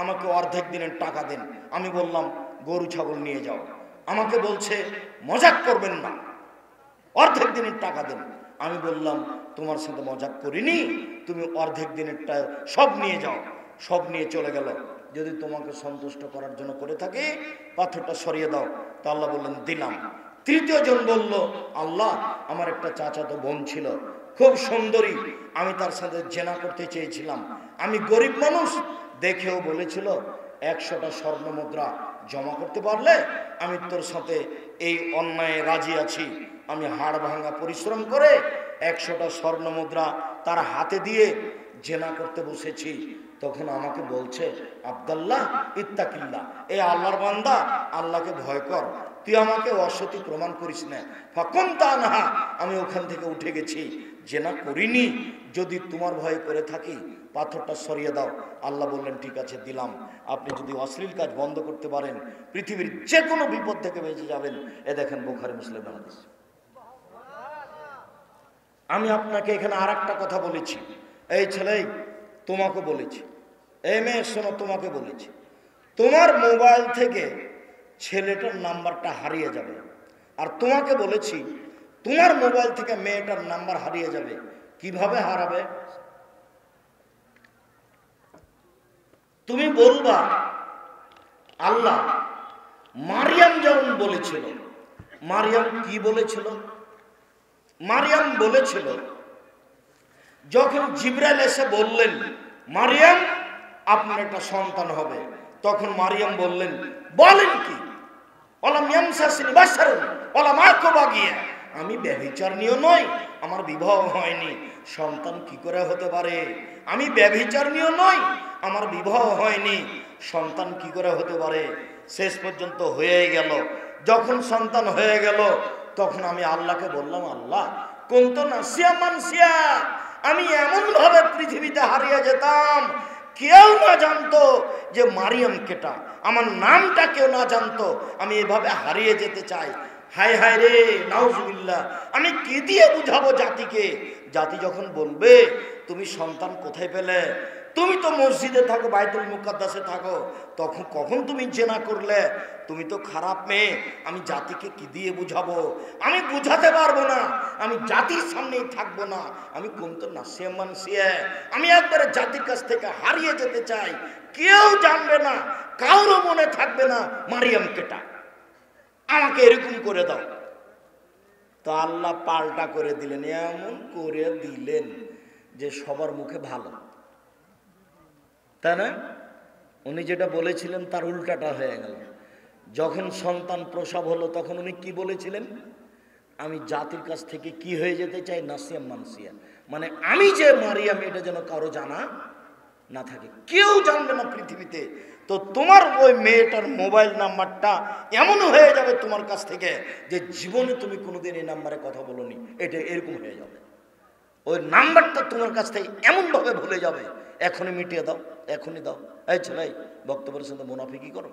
আমাকে অর্ধেক দিনের টাকা দেন। আমি বললাম, গরু ছাগল নিয়ে যাও। আমাকে বলছে, মজাক করবেন না, অর্ধেক দিনের টাকা দেন। আমি বললাম, তোমার সাথে মজাক করিনি, তুমি অর্ধেক দিনেরটা সব নিয়ে যাও। সব নিয়ে চলে গেল। যদি তোমাকে সন্তুষ্ট করার জন্য করে থাকে, পাথরটা সরিয়ে দাও। তা আল্লাহ বললেন, দিলাম। তৃতীয় জন বলল, আল্লাহ, আমার একটা চাচাতো বোন ছিল, খুব সুন্দরী, আমি তার সাথে জেনা করতে চেয়েছিলাম, আমি গরিব মানুষ, দেখেও বলেছিল 100টা স্বর্ণ মুদ্রা জমা করতে পারলে আমি তোর সাথে এই অন্যায় রাজি আছি। আমি হাড় ভাঙা পরিশ্রম করে 100টা স্বর্ণ মুদ্রা তার হাতে দিয়ে জেনা করতে বসেছি। তখন আমাকে বলছে, আব্দুল্লাহ ইত্তাকিল্লাহ, এই আল্লাহর বান্দা, আল্লাহকে ভয় কর, তুই আমাকে অসতী প্রমাণ করিস না। ফাকুন তানহা, আমি ওখান থেকে উঠে গেছি, জেনা করিনি। যদি তোমার ভয় করে থাকি, পাথরটা সরিয়ে দাও। আল্লাহ বললেন, ঠিক আছে, দিলাম। আপনি যদি অশ্লীল কাজ বন্ধ করতে পারেন, পৃথিবীর যে কোনো বিপদ থেকে বেঁচে যাবেন। এ দেখেন বুখারী মুসলিমের হাদিস। আমি আপনাকে এখানে আর একটা কথা বলেছি, এই ছেলে, তোমাকে বলেছি, এই মেয়ে শোনো, তোমাকে বলেছি, তোমার মোবাইল থেকে ছেলেটার নাম্বারটা হারিয়ে যাবে। আর তোমাকে বলেছি, তোমার মোবাইল থেকে মেয়েটার নাম্বার হারিয়ে যাবে। কিভাবে হারাবে? তুমি বলবা, আল্লাহ, মারিয়াম যেমন বলেছিল। মারিয়াম কি বলেছিল? মারিয়াম বলেছিল, যখন জিবরাইল এসে বললেন, মারিয়াম, আপনার একটা সন্তান হবে, তখন মারিয়াম বললেন, বলেন কি? ওলাম ইয়ামসাসনি বাশারুন ওলাম আকু বাগিয়া, আমি ব্যভিচারিণীও নই, আমার বিবাহ হয়নি, সন্তান কি করে হতে পারে? আমি ব্যভিচারিণীও নই, আমার বিবাহ হয়নি, সন্তান কি করে হতে পারে? শেষ পর্যন্ত হয়ে গেল। যখন সন্তান হয়ে গেল, তখন আমি আল্লাহকে বললাম, আল্লাহ, কুনতু নাসিয়া মানসিয়া, আমি এমন ভাবে পৃথিবীতে হারিয়ে যেতাম, কেউ না জানতো যে মারিয়াম কেটা, আমার নামটা কেউ না জানতো, আমি এভাবে হারিয়ে যেতে চাই। হায় হায় রে, নাউজুবিল্লাহ, আমি কি দিয়ে বুঝাবো জাতিকে? জাতি যখন বলবে, তুমি সন্তান কোথায় পেলে? তুমি তো মসজিদে থাকো, বাইতুল মুকাদ্দাসে থাকো, তখন কখন তুমি জেনা করলে? তুমি তো খারাপ মেয়ে। আমি জাতিকে কি দিয়ে বুঝাবো? আমি বুঝাতে পারবো না, আমি জাতির সামনেই থাকবো না। আমি কুনতু নাসিয়া মানসিয়া, আমি একবারে জাতির কাছ থেকে হারিয়ে যেতে চাই, কেউ জানবে না, কারো মনে থাকবে না মারিয়াম কেটা, আমাকে এরকম করে দাও। তো আল্লাহ পাল্টা করে দিলেন, এমন করে দিলেন যে সবার মুখে ভালো, তাই না? উনি যেটা বলেছিলেন তার উল্টাটা হয়ে গেল। যখন সন্তান প্রসব হলো, তখন উনি কি বলেছিলেন? আমি জাতির কাছ থেকে কি হয়ে যেতে চাই? নাসিয়া মানসিয়া, মানে আমি যে মারিয়াম, এটা যেন কারো জানা না থাকে, কেউ জানবে না পৃথিবীতে। তো তোমার ওই মেয়েটার মোবাইল নাম্বারটা এমন হয়ে যাবে তোমার কাছ থেকে যে জীবনে তুমি কোনোদিন এই নাম্বারে কথা বলোনি, এটা এরকম হয়ে যাবে। ওই নাম্বারটা তোমার কাছ থেকে এমনভাবে ভুলে যাবে, এখনই মিটিয়ে দাও, এখনই দাও। এই ছেলে, বক্তব্যের সাথে মুনাফিকি করো।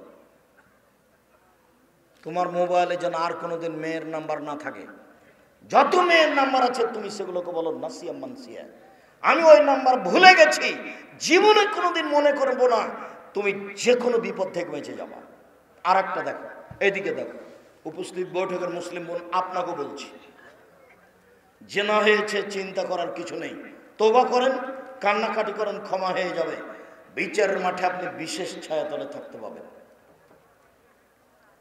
তোমার মোবাইলে যেন আর কোনোদিন মেয়ের নাম্বার না থাকে, যত মেয়ের নাম্বার আছে তুমি সেগুলোকে বলো নাসিয়া মানসিয়া, আমি ওই নাম্বার ভুলে গেছি, জীবনে কোনোদিন মনে করবো না, তুমি যে কোনো বিপদ থেকে বেঁচে যাবা। আর একটা দেখো, এদিকে দেখো, উপস্থিত বৈঠকের মুসলিম বোন আপনাকে বলছি, জেনা হয়েছে চিন্তা করার কিছু নেই, তওবা করেন, কান্নাকাটি করেন, ক্ষমা হয়ে যাবে। বিচারের মাঠে আপনি বিশেষ ছায়াতলে থাকতে পাবেন।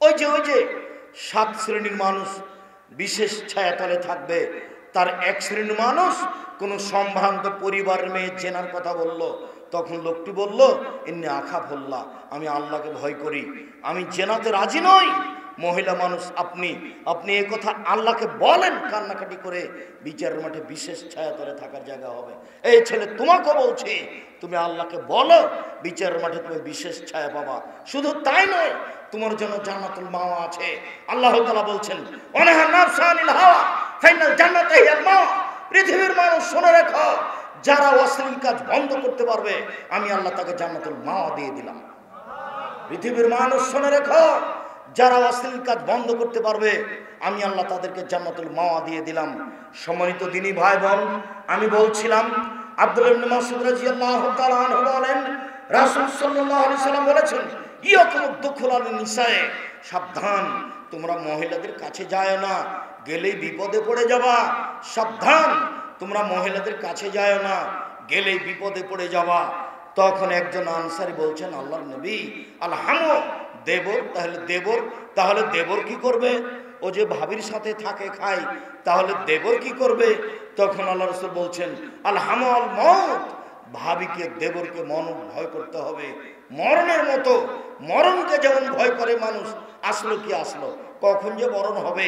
ওই যে 7 শ্রেণীর মানুষ বিশেষ ছায়াতলে থাকবে, তার এক শ্রেণীর মানুষ কোন সম্ভ্রান্ত পরিবারের মেয়ে জেনার কথা বলল, তখন লোকটি বলল, ইন্নী আখাফুল্লাহ, আমি আল্লাহকে ভয় করি, আমি জেনাতে রাজি নই। মহিলা মানুষ আপনি এই কথা আল্লাহকে বলেন, কান্নাকাটি করে বিচারের মাঠে বিশেষ ছায়াতলে থাকার জায়গা হবে। এই ছেলে তোমাকে বলছি, তুমি আল্লাহকে বলো, বিচারের মাঠে তুমি বিশেষ ছায়া পাবা। শুধু তাই নয়, তোমার জন্য জান্নাতুল মাওয়া আছে। আল্লাহ তাআলা বলছেন, ওয়ানাহা নাফসা আনিল হাওয়া ফাইনাল জান্নাতা হিয়াল মাওয়া। পৃথিবীর মানুষ শুনে রেখো, যারা অশ্লীল কাজ বন্ধ করতে পারবে, আমি আল্লাহ তাকে জান্নাতুল মাওয়া দিয়ে দিলাম। পৃথিবীর মানুষ শুনে রেখো, যারা অশ্লীল কাজ বন্ধ করতে পারবে, আমি আল্লাহ তাদেরকে জান্নাতুল মাওয়া দিয়ে দিলাম। সম্মানিত দিনী ভাই বোন, আমি বলছিলাম, আব্দুল্লাহ ইবনে মাসউদ রাদিয়াল্লাহু তাআলা আনহু বলেন, রাসূল সাল্লাল্লাহু আলাইহি সাল্লাম বলেছেন, ইয়াকুমুদ দুখুলান নিসায়ে, সাবধান, তোমরা মহিলাদের কাছে যায় না, গেলেই বিপদে পড়ে যাবা। সাবধান, তোমরা মহিলাদের কাছে যায় না, গেলেই বিপদে পড়ে যাবা। তখন একজন আনসারী বলছেন, আল্লাহর নবী, আলহামু দেবর, তাহলে দেবর কি করবে? ও যে ভাবির সাথে থাকে খায়, তাহলে দেবর কি করবে? তখন আল্লাহ রাসূল বলছেন, আলহামু আল মউত, ভাবিকে দেবরকে ভয় করতে হবে মরণের মতো। মরণকে যেমন ভয় করে মানুষ, আসলো কি আসলো, কখন যে মরণ হবে,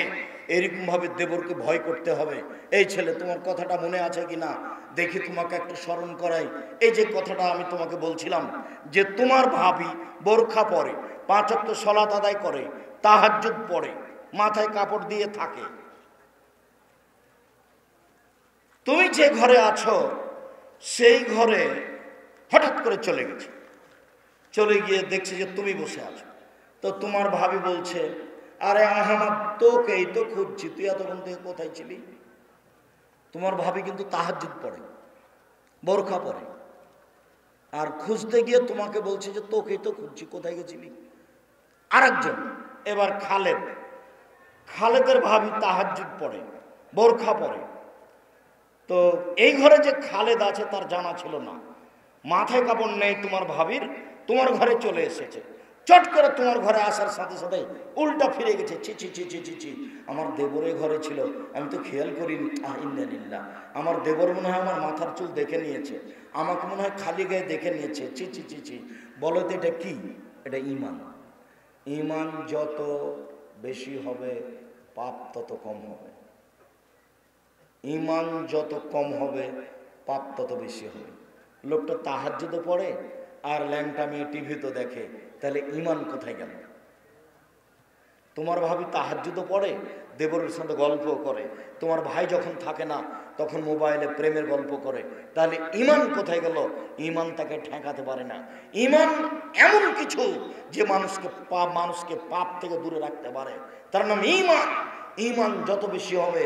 এরকম ভাবে দেবরকে ভয় করতে হবে। এই ছেলে, তোমার কথাটা মনে আছে কিনা দেখি, তোমাকে একটু স্মরণ করাই। এই যে কথাটা আমি তোমাকে বলছিলাম, যে তোমার ভাবি বোরখা পরে, 5 ওয়াক্ত সালাত আদায় করে, তাহাজ্জুদ পড়ে, মাথায় কাপড় দিয়ে থাকে, তুমি যে ঘরে আছো সেই ঘরে হঠাৎ করে চলে গেছে, চলে গিয়ে দেখছে যে তুমি বসে আছো। তো তোমার ভাবি বলছে, আরে আহমদ, তোকেই তো খুঁজছি, তুই এতক্ষণ থেকে কোথায় ছিলি? তোমার ভাবি কিন্তু তাহাজ্জুদ পড়ে, বোরখা পরে, আর খুঁজতে গিয়ে তোমাকে বলছে যে তোকেই তো খুঁজছি, কোথায় গেছিলি? আরেকজন, এবার খালেদের ভাবি তাহাজ্জুদ পড়ে, বোরখা পরে। তো এই ঘরে যে খালেদ আছে তার জানা ছিল না, মাথায় কাপড় নেই তোমার ভাবির, তোমার ঘরে চলে এসেছে। চট করে তোমার ঘরে আসার সাথে সাথে উল্টা ফিরে গেছে, ছি ছি ছি ছি ছি ছি, আমার দেবরের ঘরে ছিল, আমি তো খেয়াল করিনি। ইন্নালিল্লাহ, আমার দেবর মনে হয় আমার মাথার চুল দেখে নিয়েছে, আমাকে মনে হয় খালি গায়ে দেখে নিয়েছে, ছি ছি ছি ছি। বলো তো এটা কি? এটা ঈমান। ঈমান যত বেশি হবে, পাপ তত কম হবে। ঈমান যত কম হবে, পাপ তত বেশি হবে। লোকটা তাহাজ্জুদও পড়ে আর ল্যাংটা মেয়ে টিভিতে দেখে, তাহলে ঈমান কোথায় গেল? তোমার ভাবি তাহাজ্জুদও পড়ে, দেবরের সাথে গল্প করে, তোমার ভাই যখন থাকে না তখন মোবাইলে প্রেমের গল্প করে, তাহলে ঈমান কোথায় গেল? ঈমান তাকে ঠেকাতে পারে না। ঈমান এমন কিছু যে মানুষকে পাপ থেকে দূরে রাখতে পারে, তার নাম ঈমান। ঈমান যত বেশি হবে,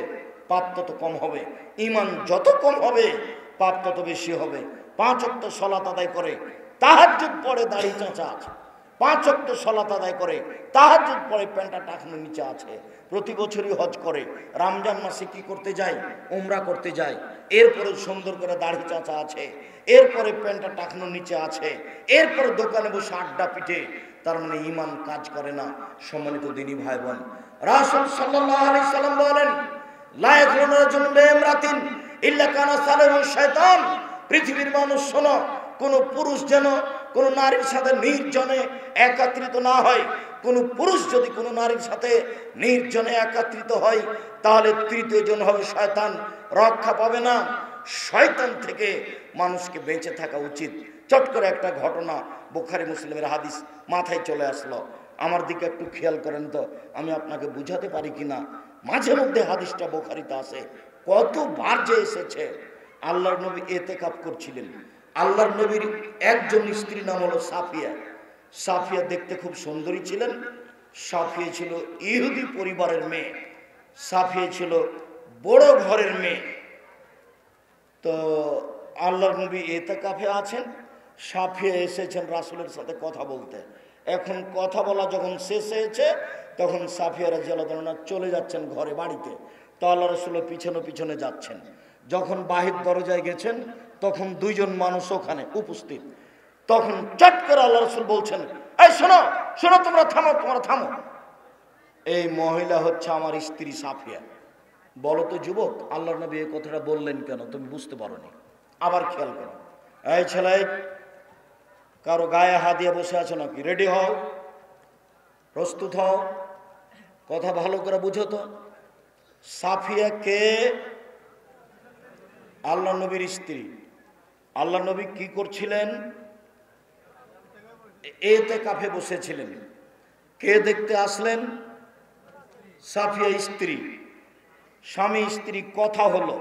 পাপ তত কম হবে। ঈমান যত কম হবে, পাপ তত বেশি হবে। 5 ওয়াক্ত সালাত আদায় করে, তাহাজ্জুদ পড়ে, দাড়ি চাঁচা আছে, 5 ওয়াক্ত সালাত আদায় করে, তাহাজ্জুদ পড়ে, প্যান্টটা টাকনোর নিচে আছে, প্রতি বছরই হজ করে, রমজান মাসে কি করতে যায়? উমরা করতে যায়, এরপরে সুন্দর করে দাড়ি চাঁচা আছে, এরপরে প্যান্টটা টাকনোর নিচে আছে, এরপরে দোকানে বসে আড্ডা পিঠে, তার মানে ঈমান কাজ করে না। সম্মানিত দিনী ভাই বোন, রাসূল সাল্লাল্লাহু আলাইহি সাল্লাম বলেন, লা ইয়াখলুনা রাজুলুন বিইমরাতিন ইল্লা কানা সালাহু শাইতান। পৃথিবীর মানুষ শোনো, কোন পুরুষ যেন কোন নারীর সাথে নির্জনে একত্রিত না হয়। কোন পুরুষ যদি কোন নারীর সাথে নির্জনে একত্রিত হয়, তাহলে তৃতীয় জন হবে শয়তান, রক্ষা পাবে না। শয়তান থেকে মানুষকে বেঁচে থাকা উচিত। চট করে একটা ঘটনা, বুখারী মুসলিমের হাদিস মাথায় চলে আসলো, আমার দিকে একটু খেয়াল করেন তো, আমি আপনাকে বুঝাতে পারি কিনা। মাঝে মধ্যে হাদিসটা বুখারীতে আসে, কতবার যে এসেছে। আল্লাহর নবী ইতিকাফ করছিলেন, আল্লাহর নবীর একজন স্ত্রী নাম হলো সাফিয়া। সাফিয়া দেখতে খুব সুন্দরী ছিলেন। সাফিয়া ছিল ইহুদি পরিবারের মেয়ে, সাফিয়া ছিল বড় ঘরের মেয়ে। তো আল্লাহর নবী এতেকাফে আছেন, সাফিয়া এসেছেন রাসূলের সাথে কথা বলতে। এখন কথা বলা যখন শেষ হয়েছে তখন সাফিয়া রাদিয়াল্লাহু আনহা চলে যাচ্ছেন ঘরে বাড়িতে। তো আল্লাহ রাসূল পিছনে পিছনে যাচ্ছেন। যখন বাহির দরজায় গেছেন তখন দুইজন মানুষ ওখানে উপস্থিত। তখন চট করে আল্লাহ রাসূল বলছেন, এই শোনো শোনো, তোমরা থামো, তোমরা থামো। এই মহিলা হচ্ছে আমার স্ত্রী সাফিয়া। বলো তো যুবক, আল্লাহর নবী এই কথাটা বললেন কেন? তুমি বুঝতে পারোনি? আবার খেয়াল করো। এই ছেলে, কারো গায়ে হাত দিয়ে বসে আছো নাকি? রেডি হও, প্রস্তুত হও, কথা ভালো করে বুঝো তো। সাফিয়া কে? আল্লাহ নবীর স্ত্রী। আল্লাহ নবী কি করছিলেন? এতেকাফে বসেছিলেন। কে দেখতে আসলেন? সাফিয়া স্ত্রী। স্বামী স্ত্রী কথা হলো।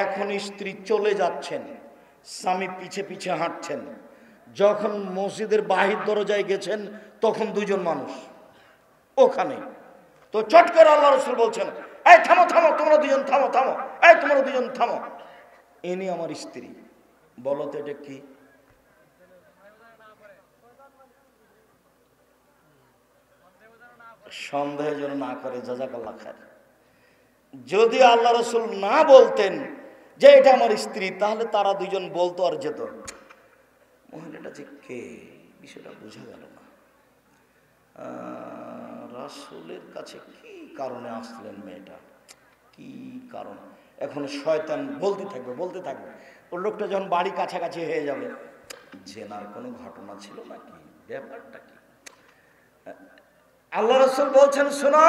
এখন স্ত্রী চলে যাচ্ছেন, স্বামী পিছে পিছে হাঁটছেন। যখন মসজিদের বাহির দরজায় গেছেন তখন দুজন মানুষ ওখানে। তো চট করে আল্লাহ রাসূল বলছেন, এই থামো থামো, তোমরা দুজন থামো, থামো, এই তোমরা দুজন থামো, ইনি আমার স্ত্রী। বলো তো এটা কি? সন্দেহ যেন না করে, জাযাকাল্লাহ খায়র। যদি আল্লাহ রাসূল না বলতেন যে এটা আমার স্ত্রী, তাহলে তারা দুজন বলতো আর যেত। মহিলাটা যে কে, বিষয়টা বোঝা গেল না। রাসূলের কাছে কি কারণে আসলেন মেয়েটা, কি কারণ? এখন শয়তান বলতে থাকবে বলতে থাকবে। ওর লোকটা যখন বাড়ি কাছাকাছি হয়ে যাবে, জেনার কোনো ঘটনা ছিল নাকি, ব্যাপারটা কি? আল্লাহ রাসূল বলছেন, শোনো,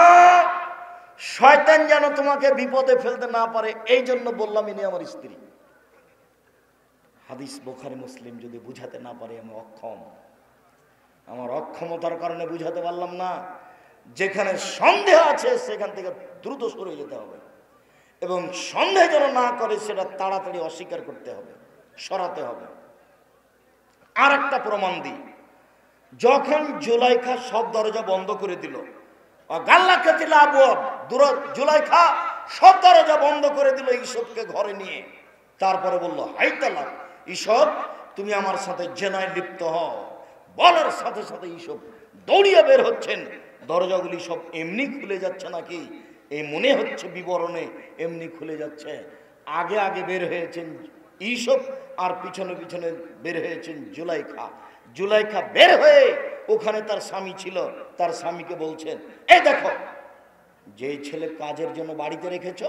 শয়তান যেন তোমাকে বিপদে ফেলতে না পারে, এই জন্য বললাম ইনি আমার স্ত্রী। হাদিস বুখারী মুসলিম যদি বুঝাতে না পারে আমি অক্ষম। আমার অক্ষমতার কারণে বুঝাতে পারলাম না। যেখানে সন্দেহ আছে সেখান থেকে দ্রুত সরে যেতে হবে, এবং সন্দেহ যেন না করে সেটা তাড়াতাড়ি অস্বীকার করতে হবে, সরাতে হবে। আর একটা প্রমাণ দিই। যখন জুলাইখা সব দরজা বন্ধ করে দিল, জুলাইখা সব দরজা বন্ধ করে দিল ইসবকে ঘরে নিয়ে, তারপরে বলল, হাই তালাক ইসব, তুমি আমার সাথে জেনায় লিপ্ত হও। বলার সাথে সাথে ইসব দৌড়িয়ে বের হচ্ছেন। দরজাগুলি সব এমনি খুলে যাচ্ছে নাকি এই মনে হচ্ছে বিবরণে, এমনি খুলে যাচ্ছে। আগে আগে বের হয়েছেন ইসব, আর পিছনে পিছনে বের হয়েছেন জুলাইখা। জুলাইখা বের হয়ে ওখানে তার স্বামী ছিল, তার স্বামীকে বলছেন, এই দেখো, যেই ছেলে কাজের জন্য বাড়িতে রেখেছ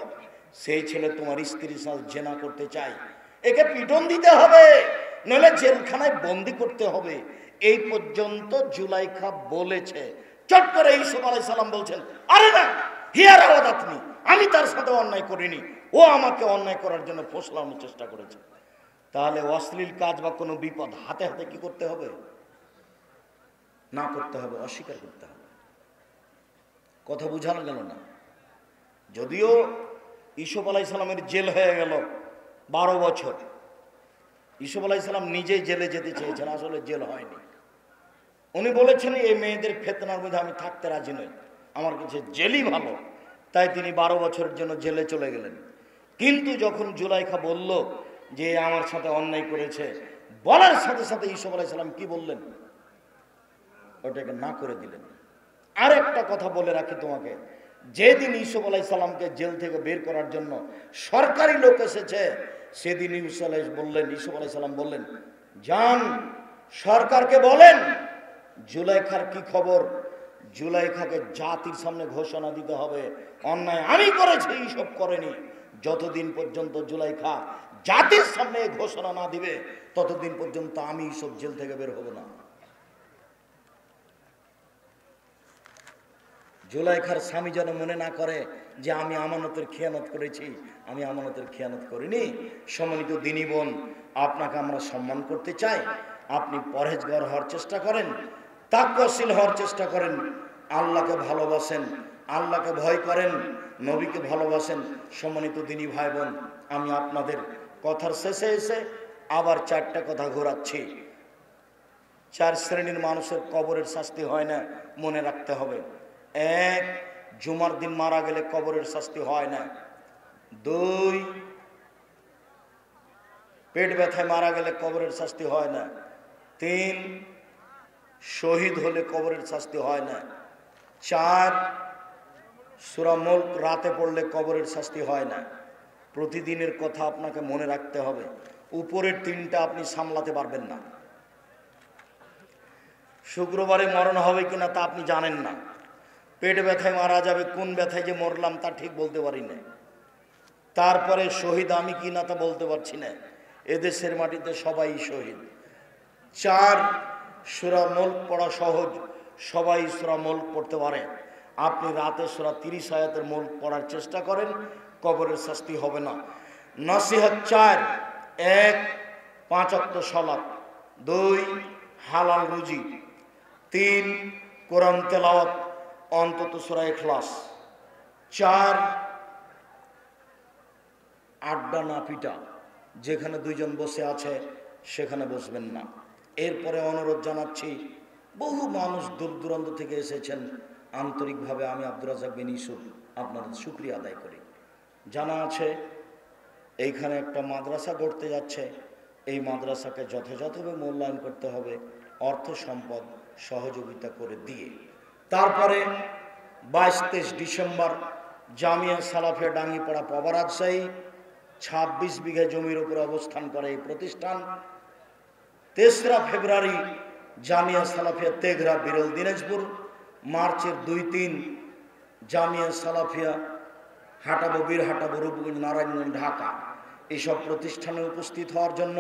সেই ছেলে তোমার স্ত্রীর সাথে জেনা করতে চাই, একে পিটন দিতে হবে, নইলে জেলখানায় বন্দি করতে হবে। এই পর্যন্ত জুলাইখা বলেছে। চট করে ইউসুফ আলাইহিস সালাম বলছেন, আরে না, হিয়ার আওয়াদাতনি, আমি তার সাথে অন্যায় করিনি, ও আমাকে অন্যায় করার জন্য ফসলানোর চেষ্টা করেছে। তাহলে অশ্লীল কাজ বা কোনো বিপদ হাতে হাতে কি করতে হবে? না করতে হবে, অস্বীকার করতে হবে। কথা বুঝানো গেল না? যদিও ইউসুফ আলাইহিস সালামের জেল হয়ে গেল 12 বছর। ইউসুফ আলাইহিস সালাম নিজেই জেলে যেতে চেয়েছেন, আসলে জেল হয়নি। উনি বলেছেন, এই মেয়েদের ফিতনার মধ্যে আমি থাকতে রাজি নই, আমার কাছে জেলই ভালো। তাই তিনি 12 বছরের জন্য জেলে চলে গেলেন। কিন্তু যখন জুলাইখা বলল যে আমার সাথে অন্যায় করেছে, বলার সাথে সাথে ইউসুফ আলাইহিস সালাম কি বললেন? ওটাকে না করে দিলেন। আর একটা কথা বলে রাখি তোমাকে, যেদিন ইউসুফ আলাইহিস সালামকে জেল থেকে বের করার জন্য সরকারি লোক এসেছে, সেদিন ইউসুফ আলাইহিস সালাম বললেন, যান সরকারকে বলেন জুলাইখার কি খবর। জুলাইখাকে জাতির সামনে ঘোষণা দিতে হবে, অন্যায় আমি করেছি, এইসব করেনি। যতদিন পর্যন্ত জুলাইখা জাতির সামনে ঘোষণা না দিবে ততদিন পর্যন্ত আমি এইসব জেল থেকে বের হব না। জুলাইখার স্বামী যেন মনে না করে যে আমি আমানতের খেয়ানত করেছি, আমি আমানতের খেয়ানত করিনি। সম্মানিত দিনী বোন, আপনাকে আমরা সম্মান করতে চাই। আপনি পরহেজগার হওয়ার চেষ্টা করেন, তাকওয়াশীল হওয়ার চেষ্টা করেন, আল্লাহকে ভালোবাসেন, আল্লাহকে ভয় করেন, নবীকে ভালোবাসেন। সম্মানিত দিনী ভাই বোন, আমি আপনাদের কথার শেষে এসে আবার 4টা কথা ঘোরাচ্ছি। 4 শ্রেণীর মানুষের কবরের শাস্তি হয় না, মনে রাখতে হবে। 1, জুমার দিন মারা গেলে কবরের শাস্তি হয় না। 2 পেট ব্যথায় মারা গেলে কবরের শাস্তি হয় না। 3 শহীদ হলে কবরের শাস্তি হয় না। 4 সূরা মুলক রাতে পড়লে কবরের শাস্তি হয় না। প্রতিদিনের কথা আপনাকে মনে রাখতে হবে। উপরের 3টা আপনি সামলাতে পারবেন না। শুক্রবারে মরণ হবে কিনা তা আপনি জানেন না। পেট ব্যথায় মারা যাবে, কোন ব্যথায় যে মরলাম তা ঠিক বলতে পারি না। তারপরে শহীদ আমি কি না তা বলতে পারছি না। এদেশের মাটিতে সবাই শহীদ। 4 সূরা মুলক পড়া সহজ, সবাই সূরা মুলক পড়তে পারে। আপনি রাতে সূরা 30 আয়াতের মুলক পড়ার চেষ্টা করেন, কবরের শাস্তি হবে না। নসিহত 4 1 5 ওয়াক্ত সালাত, 2 হালাল রুজি, 3 কোরআন তেলাওয়াত অন্তত সূরা ইখলাস, 4 আড্ডা না পিটা, যেখানে 2 জন বসে আছে সেখানে বসবেন না। এরপরে অনুরোধ জানাচ্ছি, বহু মানুষ দূর দূরান্ত থেকে এসেছেন, আন্তরিকভাবে আমি আব্দুর রাজ্জাক বিন ইউসুফ আপনাদের শুকরিয়া আদায় করি। জানা আছে এইখানে একটা মাদ্রাসা গড়তে যাচ্ছে, এই মাদ্রাসাকে যথাযথভাবে মূল্যায়ন করতে হবে, অর্থ সম্পদ সহযোগিতা করে দিয়ে। তারপরে 22-23 ডিসেম্বর জামিয়া সালাফিয়া ডাঙ্গিপাড়া পাবা রাজশাহী, 26 বিঘা জমির উপরে অবস্থান করে এই প্রতিষ্ঠান। 3রা ফেব্রুয়ারি জামিয়া সালাফিয়া তেঘরা বিরল দিনাজপুর। মার্চের 2-3 জামিয়া সালাফিয়া হাটাবো, বীরহাটাবো, রূপগঞ্জ, নারায়ণগঞ্জ, ঢাকা। এইসব প্রতিষ্ঠানে উপস্থিত হওয়ার জন্য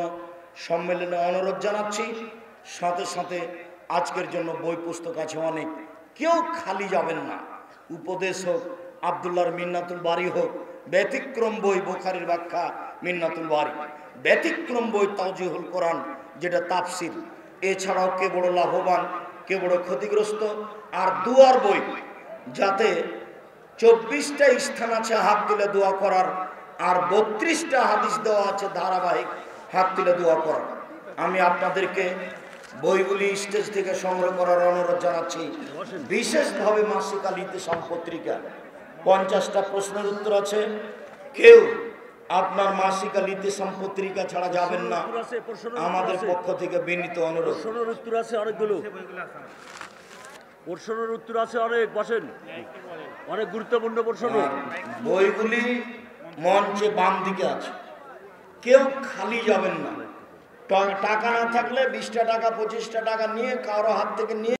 সম্মেলনে অনুরোধ জানাচ্ছি। সাথে সাথে আজকের জন্য বই পুস্তক আছে অনেক, কেউ খালি যাবেন না। উপদেশ হোক, আব্দুল্লাহর মিন্নাতুল বারী হোক, ব্যতিক্রম বই বুখারীর ব্যাখ্যা মিন্নাতুল বারী, ব্যতিক্রম বই তাওজিহুল কোরআন যেটা তাফসির, এছাড়াও কে বড় লাভবান কে বড় ক্ষতিগ্রস্ত, আর দুয়ার বই, যাতে 24টা স্থান আছে হাত তুলে দোয়া করার, আর 32টা হাদিস দেওয়া আছে ধারাবাহিক হাত তুলে দোয়া করার। আমি আপনাদেরকে বইগুলি স্টেজ থেকে সংগ্রহ করার অনুরোধ জানাচ্ছি। বিশেষভাবে মাসিক আল ইতিসাম পত্রিকা 50টা প্রশ্নের উত্তর আছে। কেউ আপনার মাসিক আল ইতিসাম পত্রিকা ছাড়া যাবেন না, আমাদের পক্ষ থেকে বিনীত অনুরোধ। প্রশ্নের উত্তর আছে অনেকগুলো, প্রশ্নের উত্তর আছে অনেক, বসেন, অনেক গুরুত্বপূর্ণ প্রশ্ন। বইগুলি মঞ্চে বাম দিকে আছে, কেউ খালি যাবেন না। টাকা না থাকলে 20টা টাকা 25টা টাকা নিয়ে কারো হাত থেকে নিয়ে